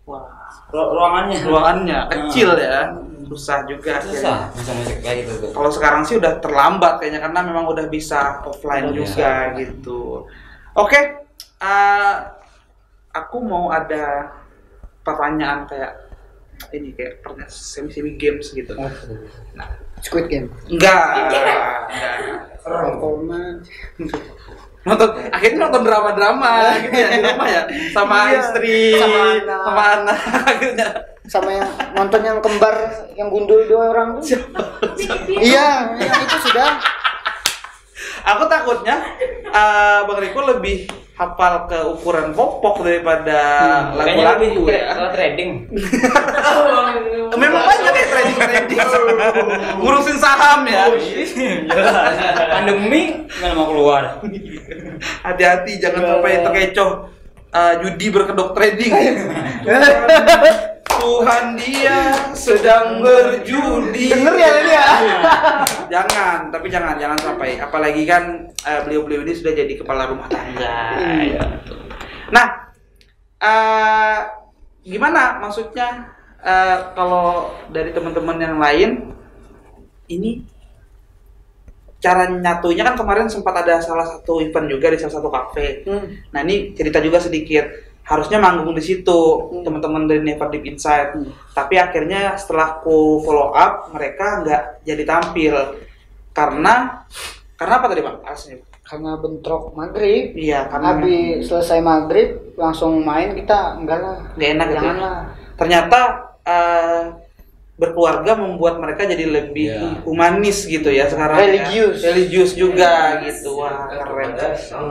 A: Wah,
C: Ruangannya
A: kecil ya, susah juga.
C: susah bisa musik kayak gitu tuh.
A: Kalau sekarang sih udah terlambat kayaknya, karena memang udah bisa offline
C: Udah
A: juga gitu. Oke, aku mau ada pertanyaan kayak ini, kayak pertanyaan semi games gitu.
D: Squid Game.
A: Enggak.
D: Koma.
A: Akhirnya nonton drama-drama gitu ya di rumah ya, sama
D: Iya,
A: istri,
D: sama
A: anak akhirnya.
D: Sama yang nonton yang kembar yang gundul 2 orang tuh. Iya, yang itu sudah.
A: Aku takutnya Bang Riko lebih hafal ke ukuran popok daripada
C: Kayaknya lebih
A: lagu-lagu ya.
C: ke trading.
A: Memang banyak ya trading ngurusin saham ya.
C: Pandemi mana mau keluar.
A: Hati-hati jangan sampai terkecoh judi berkedok trading. Tuhan dia sedang berjudi.
D: Denger ya ini ya.
A: Jangan sampai. Apalagi kan beliau-beliau ini sudah jadi kepala rumah tangga. Ya. Nah, gimana maksudnya kalau dari teman-teman yang lain ini cara nyatunya kan kemarin sempat ada salah satu event juga di salah satu kafe. Nah ini cerita juga sedikit. Harusnya manggung di situ teman-teman dari Never Deep Inside. Tapi akhirnya setelah ku follow up mereka nggak jadi tampil karena apa tadi Bang? Alasannya?
D: Karena bentrok maghrib.
A: Iya, karena
D: Habis selesai maghrib langsung main, kita enggak lah.
A: nggak enak gitu. Ya.
D: Janganlah.
A: Ternyata berkeluarga membuat mereka jadi lebih humanis gitu ya sekarang. Religius juga gitu. Wah, keren.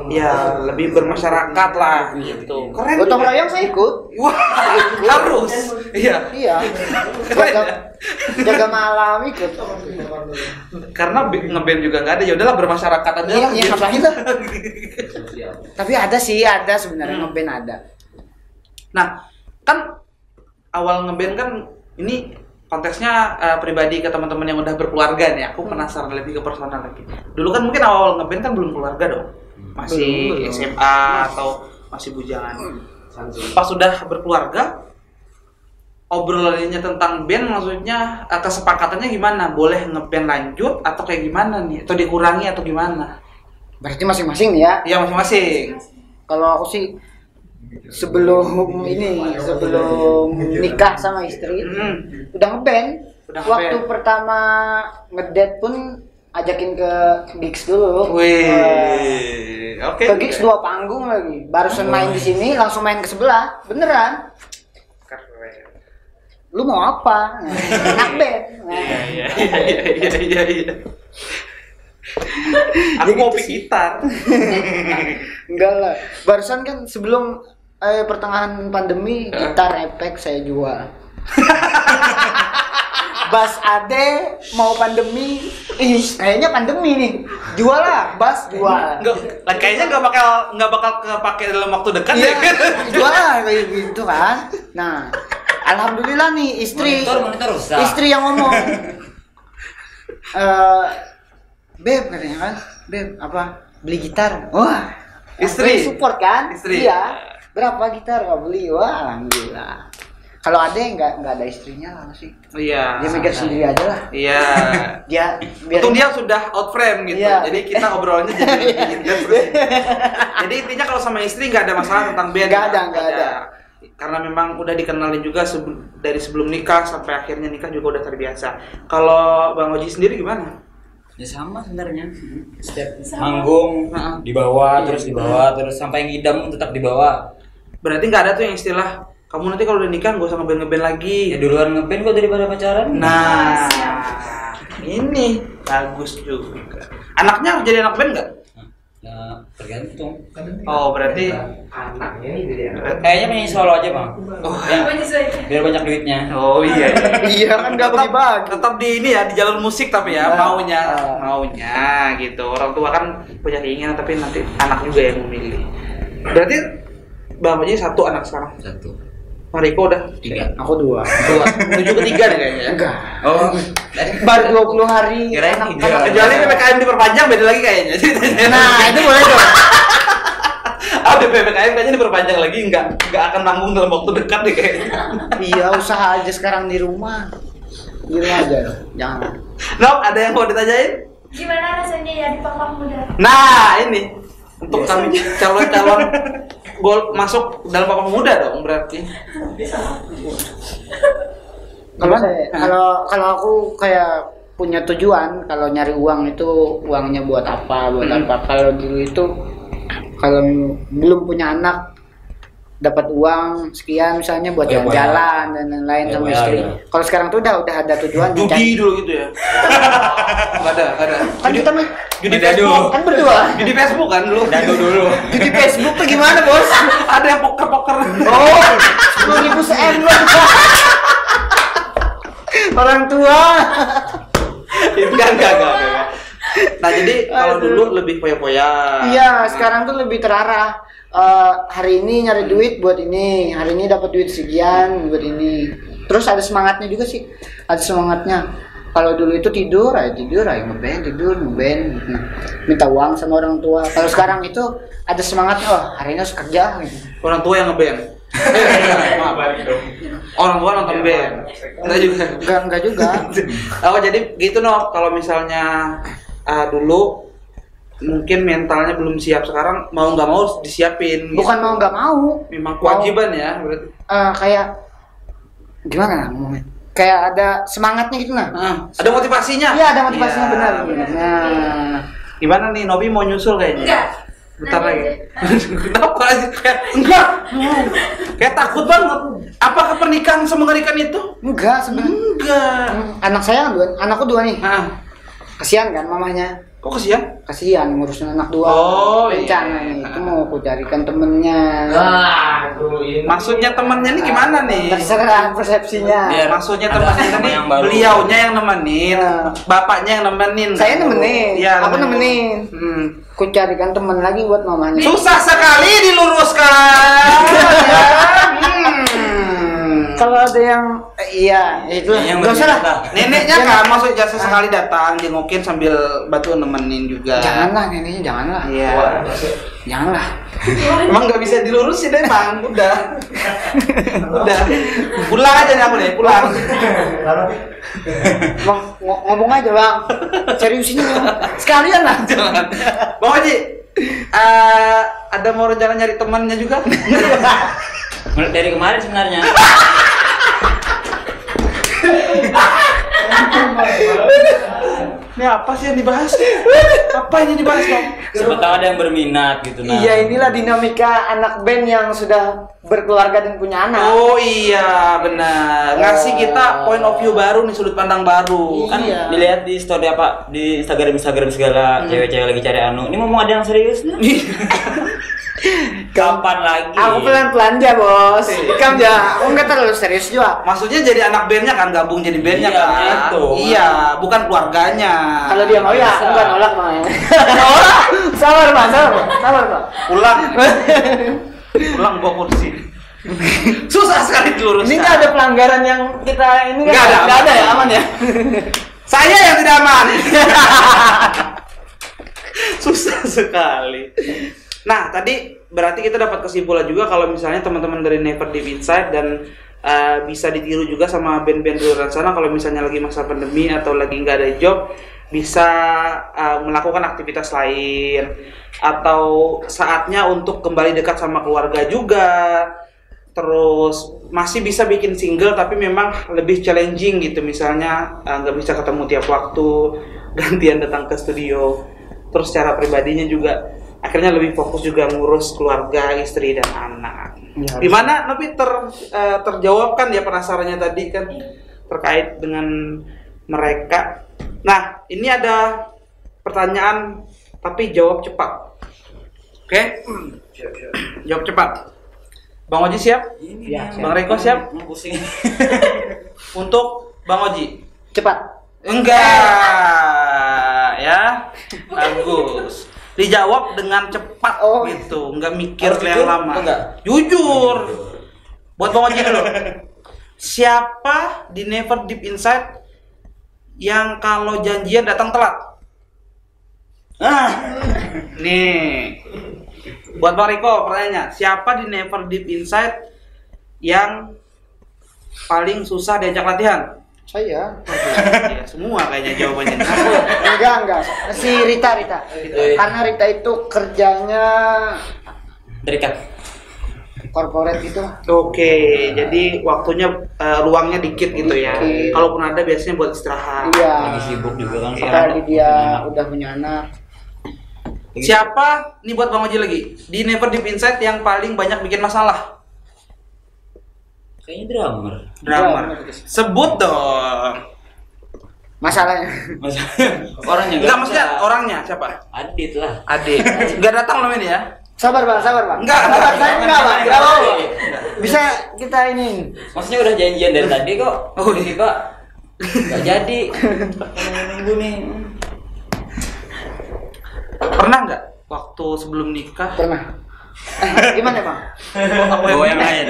A: Ya, lebih bermasyarakat lah gitu. Keren.
D: Gotong
A: juga.
D: royong saya ikut.
A: Wah, harus. Iya.
D: Iya. Jaga malam ikut.
A: Karena ngeband juga nggak ada, ya udahlah bermasyarakat aja.
D: Iya,
A: gitu.
D: ngapain tuh? Tapi ada sebenarnya ngeband ada.
A: Nah, kan awal ngeband kan ini konteksnya pribadi ke teman-teman yang udah berkeluarga nih. Aku penasaran lebih ke personal lagi. Dulu kan mungkin awal ngeband kan belum keluarga dong. Masih
D: Belum.
A: SMA atau masih bujangan. Pas sudah berkeluarga, obrolannya tentang band maksudnya kesepakatannya gimana? Boleh ngeband lanjut atau kayak gimana nih? Atau dikurangi atau gimana?
D: Berarti masing-masing nih ya.
A: Iya masing-masing.
D: Kalau aku sih sebelum nikah sama istri udah ngeband.
A: Udah
D: Waktu
A: ngeband.
D: pertama ngedate pun ajakin ke gigs dulu.
A: Wih, oke.
D: Ke gigs 2 panggung lagi. Barusan main di sini langsung main ke sebelah. Beneran.
A: Keren.
D: Lu mau apa? Enak band.
A: Iya. Aku mau pick gitar.
D: Enggak lah. Barusan kan sebelum pertengahan pandemi gitar Efek saya jual. Bass Ade mau pandemi, kayaknya pandemi nih. Jual lah, bass jual.
A: Kayaknya nggak bakal kepake dalam waktu dekat
D: Iya,
A: ya.
D: jual lah kayak gitu kan. Nah, alhamdulillah nih
C: Monitor rusak.
D: istri yang ngomong. Beb katanya kan, Beb apa beli gitar? Wah,
A: Istri?
D: support kan?
A: Istri?
D: Iya. Berapa gitar nggak beli? Wah, alhamdulillah. Kalau ada nggak ada istrinya lah sih.
A: Iya.
D: Dia mikir sendiri aja lah.
A: Iya.
D: Dia
A: Untung dia sudah out frame gitu.
D: Iya.
A: Jadi kita obrolannya jadi lebih intens. Jadi intinya kalau sama istri nggak ada masalah tentang band.
D: Nggak ada.
A: Karena memang udah dikenalin juga dari sebelum nikah sampai akhirnya nikah juga udah terbiasa. Kalau Bang Oji sendiri gimana?
C: Ya sama sebenarnya. Setiap manggung dibawa terus sampai ngidam tetap dibawa.
A: Berarti nggak ada tuh yang istilah kamu nanti kalau udah nikah gak usah ngeband lagi.
C: Ya duluan ngeband kok daripada pacaran.
A: Nah, ini bagus juga. Anaknya harus jadi anak band nggak?
C: Ya tergantung.
A: Oh berarti
C: Kayaknya pengen solo aja bang.
A: Oh,
C: Ya, biar banyak duitnya.
A: oh iya.
D: iya kan nggak bagi-bagi.
A: Tetap di ini ya di jalur musik tapi ya maunya gitu. Orang tua kan punya keinginan tapi nanti anak juga yang memilih. Berarti Bang Oji 1 anak sekarang.
C: 1.
A: Mariko udah
C: 3.
D: Aku 2.
A: 2. Menuju ke 3 nih kayaknya.
D: Enggak.
A: Oh.
D: Baru 20 hari.
C: Kirain
D: anak-anak.
A: Kecuali PPKM diperpanjang beda lagi kayaknya.
D: Nah, itu boleh dong.
A: Ada PPKM kayaknya diperpanjang lagi nggak akan nanggung dalam waktu dekat deh kayaknya.
D: Iya, usaha aja sekarang di rumah. Di rumah aja. Jangan.
A: Nop, ada yang mau ditanyain?
B: Gimana rasanya ya di Pangkal Muda?
A: Nah, ini untuk kami calon-calon gol masuk dalam Papa Muda dong berarti.
D: Kalau aku kayak punya tujuan, kalau nyari uang itu uangnya buat apa? Kalau dulu itu kalau belum punya anak dapat uang sekian misalnya buat
C: Ya,
D: jalan-jalan dan lain-lain
C: Ya,
D: sama
C: ya,
D: istri.
C: ya.
D: Kalau sekarang tuh udah ada tujuan.
A: Judi dulu gitu ya. Nggak ada.
D: Kan kita
A: Judi
C: Dadu.
A: Facebook.
D: kan berdua.
A: Judi Facebook kan dulu.
C: dulu.
D: Judi Facebook tuh gimana bos?
A: Ada yang poker.
D: Oh, 10.000 CM loh. Orang tua.
A: Enggak. Nah, jadi kalau dulu lebih poya-poya.
D: Iya, sekarang tuh lebih terarah. Hari ini nyari duit buat ini, hari ini dapat duit sekian buat ini. Terus ada semangatnya juga sih, ada semangatnya. Kalau dulu itu tidur aja ngeband. Nah, minta uang sama orang tua. Kalau sekarang itu ada semangatnya, oh hari ini harus kerja. Gitu.
A: Orang tua yang ngeband. Maaf. Orang tua nonton band.
D: Enggak juga.
A: Oh jadi gitu no. Kalau misalnya dulu mungkin mentalnya belum siap, sekarang mau nggak mau disiapin.
D: Bukan
A: gitu.
D: mau nggak mau.
A: Memang kewajiban ya berarti.
D: Kayak gimana ngomongnya? Kayak ada semangatnya gitu nah.
A: Ada motivasinya.
D: Iya ada motivasinya
A: Iya,
D: benar.
A: benar.
D: Nah,
A: Gimana nih Nobi mau nyusul kayaknya?
B: Enggak.
A: Bentar
B: Nanti
A: lagi. Kenapa aja? Enggak. Kayak takut banget. Apakah pernikahan semengerikan itu?
D: enggak sebenarnya.
A: Enggak.
D: Anak saya kan anakku 2 nih.
A: Nah,
D: Kasihan kan mamahnya.
A: kok kesian?
D: Kasihan ngurusin anak 2.
A: Oh,
D: Rencana
A: iya.
D: nih, itu mau aku carikan temennya.
A: Maksudnya temennya ini gimana nih?
D: Terserah persepsinya.
C: Biar
A: Maksudnya
C: ada
A: temennya
C: sama
A: ini
C: yang baru.
A: beliaunya yang nemenin,
D: Nah.
A: bapaknya yang nemenin.
D: Saya nemenin.
A: Iya,
D: Aku nemenin. Aku carikan temen lagi buat mamanya.
A: Susah sekali diluruskan.
D: Kalau ada yang iya itu
C: Yang
D: nggak usah lah.
C: berminat.
A: Neneknya kan maksudnya sesekali datang jengukin sambil bantu nemenin juga.
D: Janganlah neneknya, janganlah.
A: Iya.
D: Janganlah.
A: Emang nggak bisa dilurusin emang, udah. Udah. Pulang aja nih aku nih, pulang.
D: Bang, ngomong aja bang. Serius ini bang. Sekalian lah.
A: Jangan. Bang Haji, ada mau rencana nyari temannya juga?
C: Mulai dari kemarin sebenarnya.
A: Ini apa sih yang dibahas? Apa yang dibahas bang?
C: Siapa tahu ada yang berminat gitu nah.
D: Iya inilah dinamika anak band yang sudah berkeluarga dan punya anak.
A: Oh iya benar. Ngasih kita point of view baru nih, sudut pandang baru.
C: Kan
D: Iya.
C: dilihat di story apa di Instagram segala cewek-cewek lagi cari anu. Ini ngomong ada yang serius nih. Kapan lagi?
D: Aku pelan-pelan aja bos. Ikam aja. Aku nggak terlalu serius juga.
A: Maksudnya jadi anak bandnya kan, gabung jadi bandnya
C: Iya,
A: kan?
C: itu.
A: Iya, bukan keluarganya.
D: Kalau dia mau ya,
C: Bisa.
D: aku nggak nolak bang. Sabar bang, sabar bang.
A: Pulang. Pulang bawa kursi. Susah sekali diluruskan.
D: Ini nggak ada pelanggaran yang kita ini
A: Nggak ada,
D: nggak ada ya,
A: aman.
D: aman ya.
A: Saya yang tidak aman. Susah sekali. Nah, tadi berarti kita dapat kesimpulan juga kalau misalnya teman-teman dari Never Deep Inside dan bisa ditiru juga sama band-band di luar sana kalau misalnya lagi masa pandemi atau lagi nggak ada job, bisa melakukan aktivitas lain atau saatnya untuk kembali dekat sama keluarga juga. Terus masih bisa bikin single tapi memang lebih challenging gitu, misalnya nggak bisa ketemu tiap waktu, gantian datang ke studio. Terus secara pribadinya juga akhirnya lebih fokus juga ngurus keluarga, istri dan anak.
D: Ya,
A: Gimana Nopi terjawab kan ya penasarannya tadi kan terkait dengan mereka. Nah, ini ada pertanyaan tapi jawab cepat. Oke? Jawab cepat. Bang Oji siap?
D: Ya,
A: Bang Reko siap?
C: Pusing.
A: Untuk Bang Oji.
D: Cepat.
A: Enggak, ya. Bagus. Dijawab dengan cepat
D: Oh.
A: gitu, nggak mikir
C: Harus
A: yang
C: jujur
A: lama.
C: atau enggak?
A: Jujur. Buat Bang Oji dulu. Siapa di Never Deep Inside yang kalau janjian datang telat? Nih. Buat Bang Riko pertanyaannya, siapa di Never Deep Inside yang paling susah diajak latihan?
D: Saya.
A: Ya, semua kayaknya jawabannya.
D: Enggak. Si Rita. Karena Rita itu kerjanya
C: Terikat.
D: corporate gitu.
A: Oke, jadi waktunya luangnya dikit gitu ya.
D: Dikit.
A: Kalaupun ada biasanya buat istirahat.
D: Iya.
C: Lagi sibuk juga kan.
D: Apalagi dia udah punya anak.
A: Siapa? Nih buat Bang Oji lagi. Di Never Deep Inside yang paling banyak bikin masalah?
C: Kayaknya drummer.
A: Drummer.
D: Drummer.
A: Sebut dong.
D: Masalahnya.
C: Masa orangnya
A: Enggak maksudnya orangnya siapa?
C: Adit lah.
A: Adik. Enggak datang loh ini ya.
D: Sabar bang.
A: Enggak.
D: Enggak bang. Tidak mau. Bisa kita ini.
C: Maksudnya udah janjian dari tadi kok.
A: Oh,
C: tiba-tiba nggak jadi. Nunggu nih.
A: Pernah nggak waktu sebelum nikah?
D: Pernah. Gimana bang?
A: Aku
C: Bawa yang lain.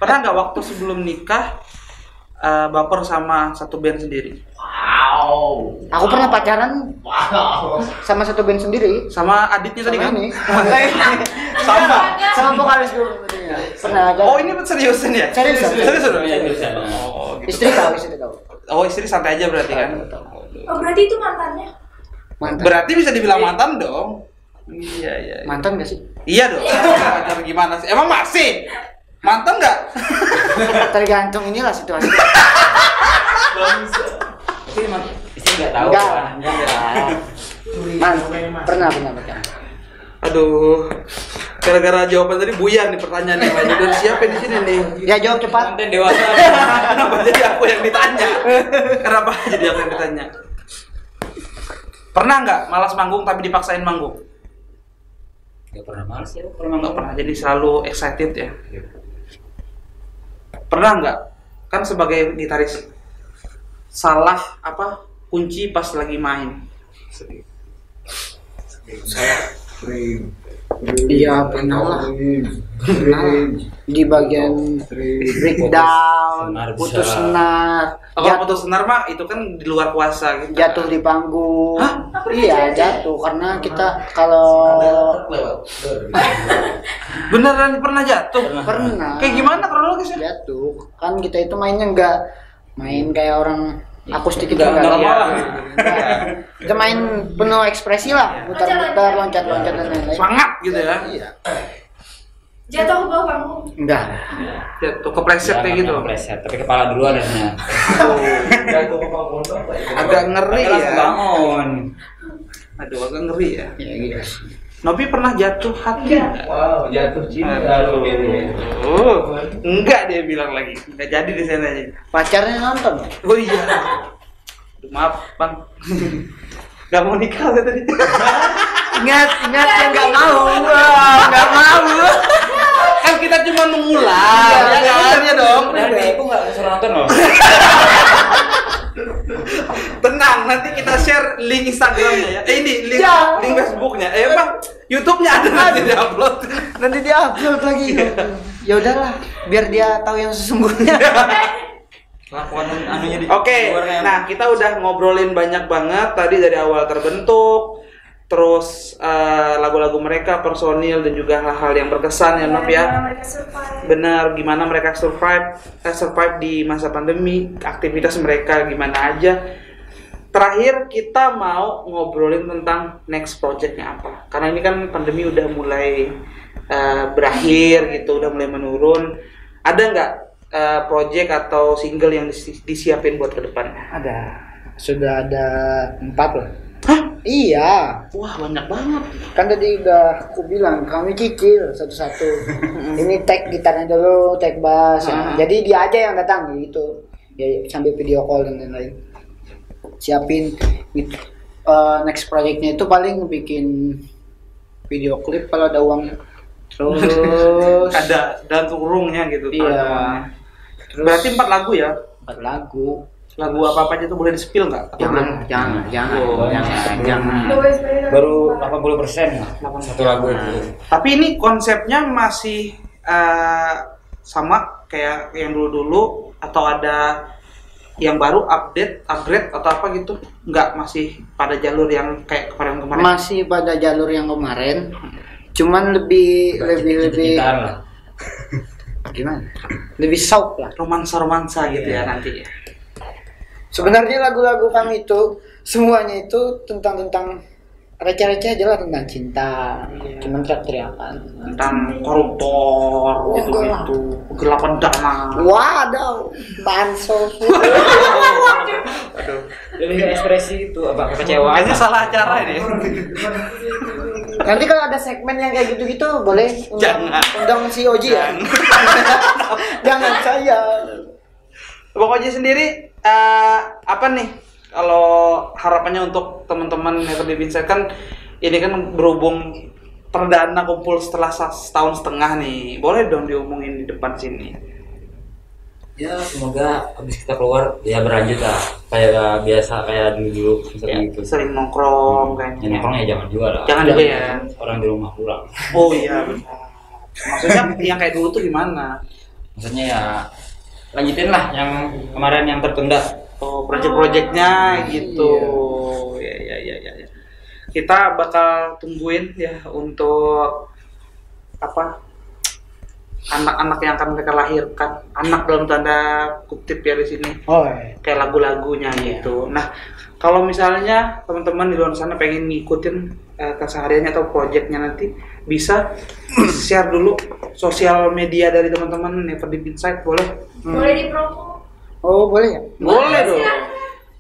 A: Pernah nggak waktu sebelum nikah baper sama satu band sendiri?
D: Aku pernah pacaran sama satu band sendiri.
A: Sama adiknya tadi
D: Sama
A: kan?
D: ini.
A: Sama.
D: Sama vokalis dulu. Pernah aja.
A: Oh ini seriusan ya?
D: Serius.
A: Serius.
C: Iya, bisa.
A: Oh, gitu.
D: Istri tahu.
A: Oh istri santai aja berarti kan?
B: Oh berarti itu mantannya?
D: Mantan.
A: Berarti bisa dibilang mantan dong? Iya.
D: Mantan gak sih?
A: Iya dong. Pacar gimana sih? Emang masih? Mantan nggak?
D: Tergantung inilah situasi.
C: Tapi emang istri nggak tahu.
D: Enggak.
C: Kan?
D: Pernah pacaran.
A: Aduh. Gara-gara jawaban tadi buyar nih pertanyaannya. Jadi siapa di sini nih?
D: Ya jawab cepat.
C: Konten dewasa.
A: Kenapa jadi aku yang ditanya? Kenapa jadi aku yang ditanya? Pernah nggak malas manggung tapi dipaksain manggung?
C: Gak pernah males ya, pernah
A: Nggak pernah, jadi selalu excited ya. Pernah nggak? Kan sebagai gitaris salah apa kunci pas lagi main?
E: Saya sering
D: Iya pernah lah. Di bagian breakdown, putus senar,
A: Kalau putus senar mah itu kan di luar kuasa gitu.
D: jatuh di panggung. Iya jatuh karena kita kalau
A: Beneran pernah jatuh?
D: pernah
A: Kayak gimana kronologisnya?
D: jatuh kan kita itu mainnya nggak main kayak orang akustik itu
C: Nggak
D: nggak
C: normal.
D: Nggak. Kita main penuh ekspresi lah, muter-muter, loncat-loncat dan lain-lain.
A: Semangat gitu ya.
D: Iya.
B: Jatuh ke bawah panggung.
D: Enggak.
A: Jatuh kepleset kayak gitu.
C: Kepleset, tapi kepala dulu adanya.
A: Agak ngeri
C: Tapi langsung
A: ya.
C: bangun.
A: Aduh, agak ngeri ya.
D: Ya gitu.
A: Novi pernah jatuh hati?
C: Wow, jatuh cinta.
A: Aduh. Enggak dia bilang lagi. Enggak jadi di sana aja.
D: Pacarnya nonton.
A: Oh iya. Aduh, maaf, Bang. Gak mau nikah ya tadi.
D: Ingat yang nggak mau.
A: Wah, nggak mau. Kan kita cuma mengulang, ya kan? Ya dong.
C: Dan ibu nggak suruh nonton loh.
A: Tenang, nanti kita share link Instagramnya ya. Ini link,
D: Ya.
A: link Facebooknya. Bang, YouTube-nya ada nanti di-upload.
D: Nanti dia upload lagi. Ya udahlah, biar dia tahu yang sesungguhnya.
C: Lakukan anunya di
A: Oke,
C: luarnya.
A: nah kita udah ngobrolin banyak banget tadi dari awal terbentuk, terus lagu-lagu mereka, personil dan juga hal-hal yang berkesan ya Nov ya.
B: Mereka survive.
A: Benar, gimana mereka survive di masa pandemi, aktivitas mereka gimana aja. Terakhir kita mau ngobrolin tentang next projectnya apa. Karena ini kan pandemi udah mulai berakhir gitu, udah mulai menurun. Ada nggak project atau single yang disiapin buat kedepannya?
D: Ada. Sudah ada 4 lah.
A: Hah?
D: Iya.
A: Wah, banyak banget.
D: Kan tadi udah aku bilang kami cicil satu-satu. Ini tag gitarnya dulu, tag bass. Jadi dia aja yang datang gitu. Ya sambil video call dan lain-lain. Siapin gitu. Next projectnya itu paling bikin video klip kalau ada uangnya. Terus
A: Ada dan turungnya gitu.
D: Iya.
A: teman-teman.
D: Terus
A: Berarti 4 lagu ya?
D: 4 lagu.
A: Lagu apa aja tuh boleh di-spill nggak? Atau belum?
D: Jangan.
A: Oh,
D: Jangan.
C: Baru 80% lah. Satu lagu itu.
A: Tapi ini konsepnya masih sama kayak yang dulu-dulu atau ada yang baru upgrade atau apa gitu? Nggak, masih pada jalur yang kayak kemarin-kemarin.
D: Masih pada jalur yang kemarin. Cuman lebih
C: Cintaan lah.
D: gimana? Lebih soft lah.
A: Romansa gitu ya nanti.
D: Sebenarnya lagu-lagu kami itu semuanya itu tentang receh-receh aja lah, tentang cinta. Cuman teriak-teriakan.
A: Tentang koruptor gitu-gitu, kegelapan dana.
D: Waduh, bansos.
A: Aduh.
C: Lebih ke ekspresi itu apa kekecewaan.
A: Kayaknya salah acara ini.
D: Nanti kalau ada segmen yang kayak gitu-gitu boleh undang si Oji ya. Jangan saya.
A: Bang Oji sendiri apa nih kalau harapannya untuk teman-teman Never Deep Inside, kan ini kan berhubung perdana kumpul setelah setahun setengah nih, boleh dong diomongin di depan sini.
C: Ya semoga habis kita keluar ya berlanjut lah kayak biasa kayak dulu seperti itu.
A: Sering nongkrong
C: Ya
A: kayaknya.
C: nongkrong ya jangan juga lah.
A: Jangan juga ya.
C: Orang di rumah pulang.
A: Oh iya benar. Maksudnya yang kayak dulu tuh gimana?
C: Maksudnya ya lanjutin lah yang kemarin yang tertunda.
A: Oh, project-projectnya gitu. Ya. Kita bakal tungguin ya untuk apa? Anak-anak yang akan mereka lahirkan. Anak dalam tanda kutip ya di sini.
D: Oh.
A: Kayak lagu-lagunya gitu. Nah, kalau misalnya teman-teman di luar sana pengen ngikutin kesehariannya atau projectnya nanti, bisa share dulu sosial media dari teman-teman Never Deep Inside, boleh?
B: Boleh dipromo.
D: Oh, boleh ya?
A: Boleh dong.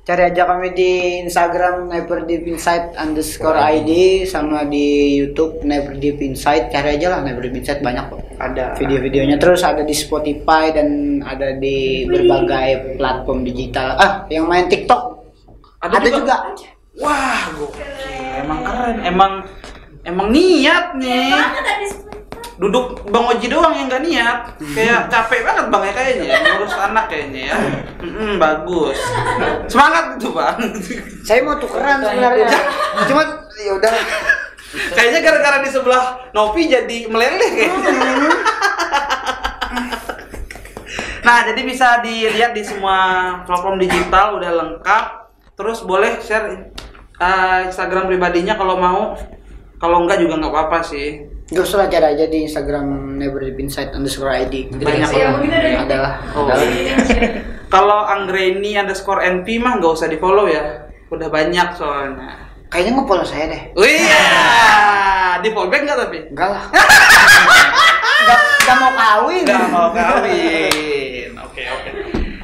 D: Cari aja kami di Instagram Never Deep Inside _ID sama di YouTube Never Deep Inside. Cari aja lah Never Deep Inside, banyak kok.
A: Ada
D: Video-videonya, terus ada di Spotify dan ada di berbagai platform digital. Yang main TikTok ada juga.
A: Wah, gokil. Emang keren. Emang niat nih.
B: Banget ada
A: Duduk Bang Oji doang yang gak niat. Kayak capek banget Bang ya kayaknya ya, ngurus anak kayaknya ya. Bagus. Semangat itu Bang.
D: Saya mau tukeran sebenarnya. Cuman ya udah.
A: Kayaknya gara-gara di sebelah Novi jadi meleleh kayaknya. Nah, jadi bisa dilihat di semua platform digital udah lengkap. Terus boleh share Instagram pribadinya kalau mau. Kalau enggak juga nggak apa-apa sih.
D: Gak usah cari aja di Instagram neverdeepinsight_id.
A: Banyak
D: adalah.
A: Kalau Anggreni_NP mah nggak usah di follow ya. Udah banyak soalnya.
D: Kayaknya nge-follow saya deh.
A: Wih, di follow back nggak tapi?
D: Enggak lah. Gak mau kawin.
A: Nggak mau kawin. Oke.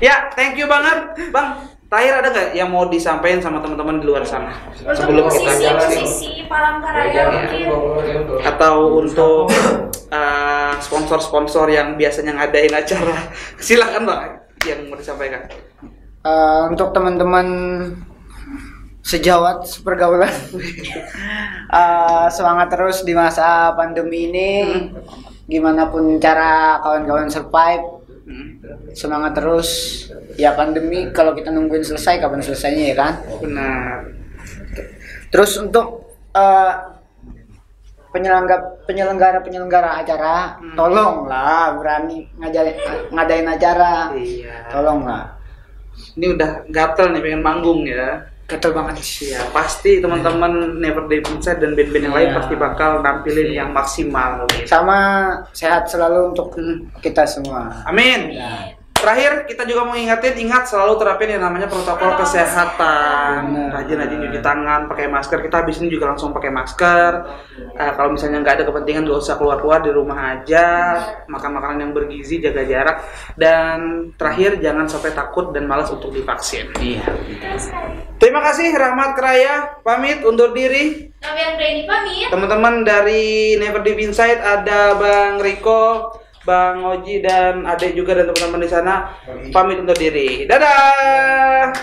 A: Ya, thank you banget, Bang. Terakhir ada nggak yang mau disampaikan sama teman-teman di luar sana sebelum kita jalan?
B: Musisi Palangkaraya mungkin.
A: Atau untuk sponsor-sponsor yang biasanya ngadain acara, silakan Bang yang mau disampaikan.
D: Untuk teman-teman sejawat sepergaulan, semangat terus di masa pandemi ini. Gimana pun cara kawan-kawan survive, semangat terus. Ya pandemi kalau kita nungguin selesai, kapan selesainya ya kan?
A: Benar.
D: Terus untuk penyelenggara acara, tolonglah berani ngadain acara.
A: Iya.
D: Tolonglah.
A: Ini udah gatel nih pengen manggung ya.
D: Gatel banget sih.
A: Ya pasti teman-teman Never Deep Inside dan band-band yang lain pasti bakal nampilin yang maksimal.
D: Sama sehat selalu untuk kita semua.
A: Amin. Terakhir kita juga mau ingat selalu terapin yang namanya protokol kesehatan. Rajin-rajin cuci tangan, pakai masker. Kita habis ini juga langsung pakai masker. Kalau misalnya nggak ada kepentingan nggak usah keluar di rumah aja. Makan makanan yang bergizi, jaga jarak. Dan terakhir jangan sampai takut dan malas untuk divaksin. Iya. Terima kasih Rahmat Keraya, pamit undur diri.
B: Kami Anggreni pamit.
A: Teman-teman dari Never Deep Inside ada Bang Riko, Bang Oji dan Adek juga dan teman-teman di sana pamit undur diri. Dadah.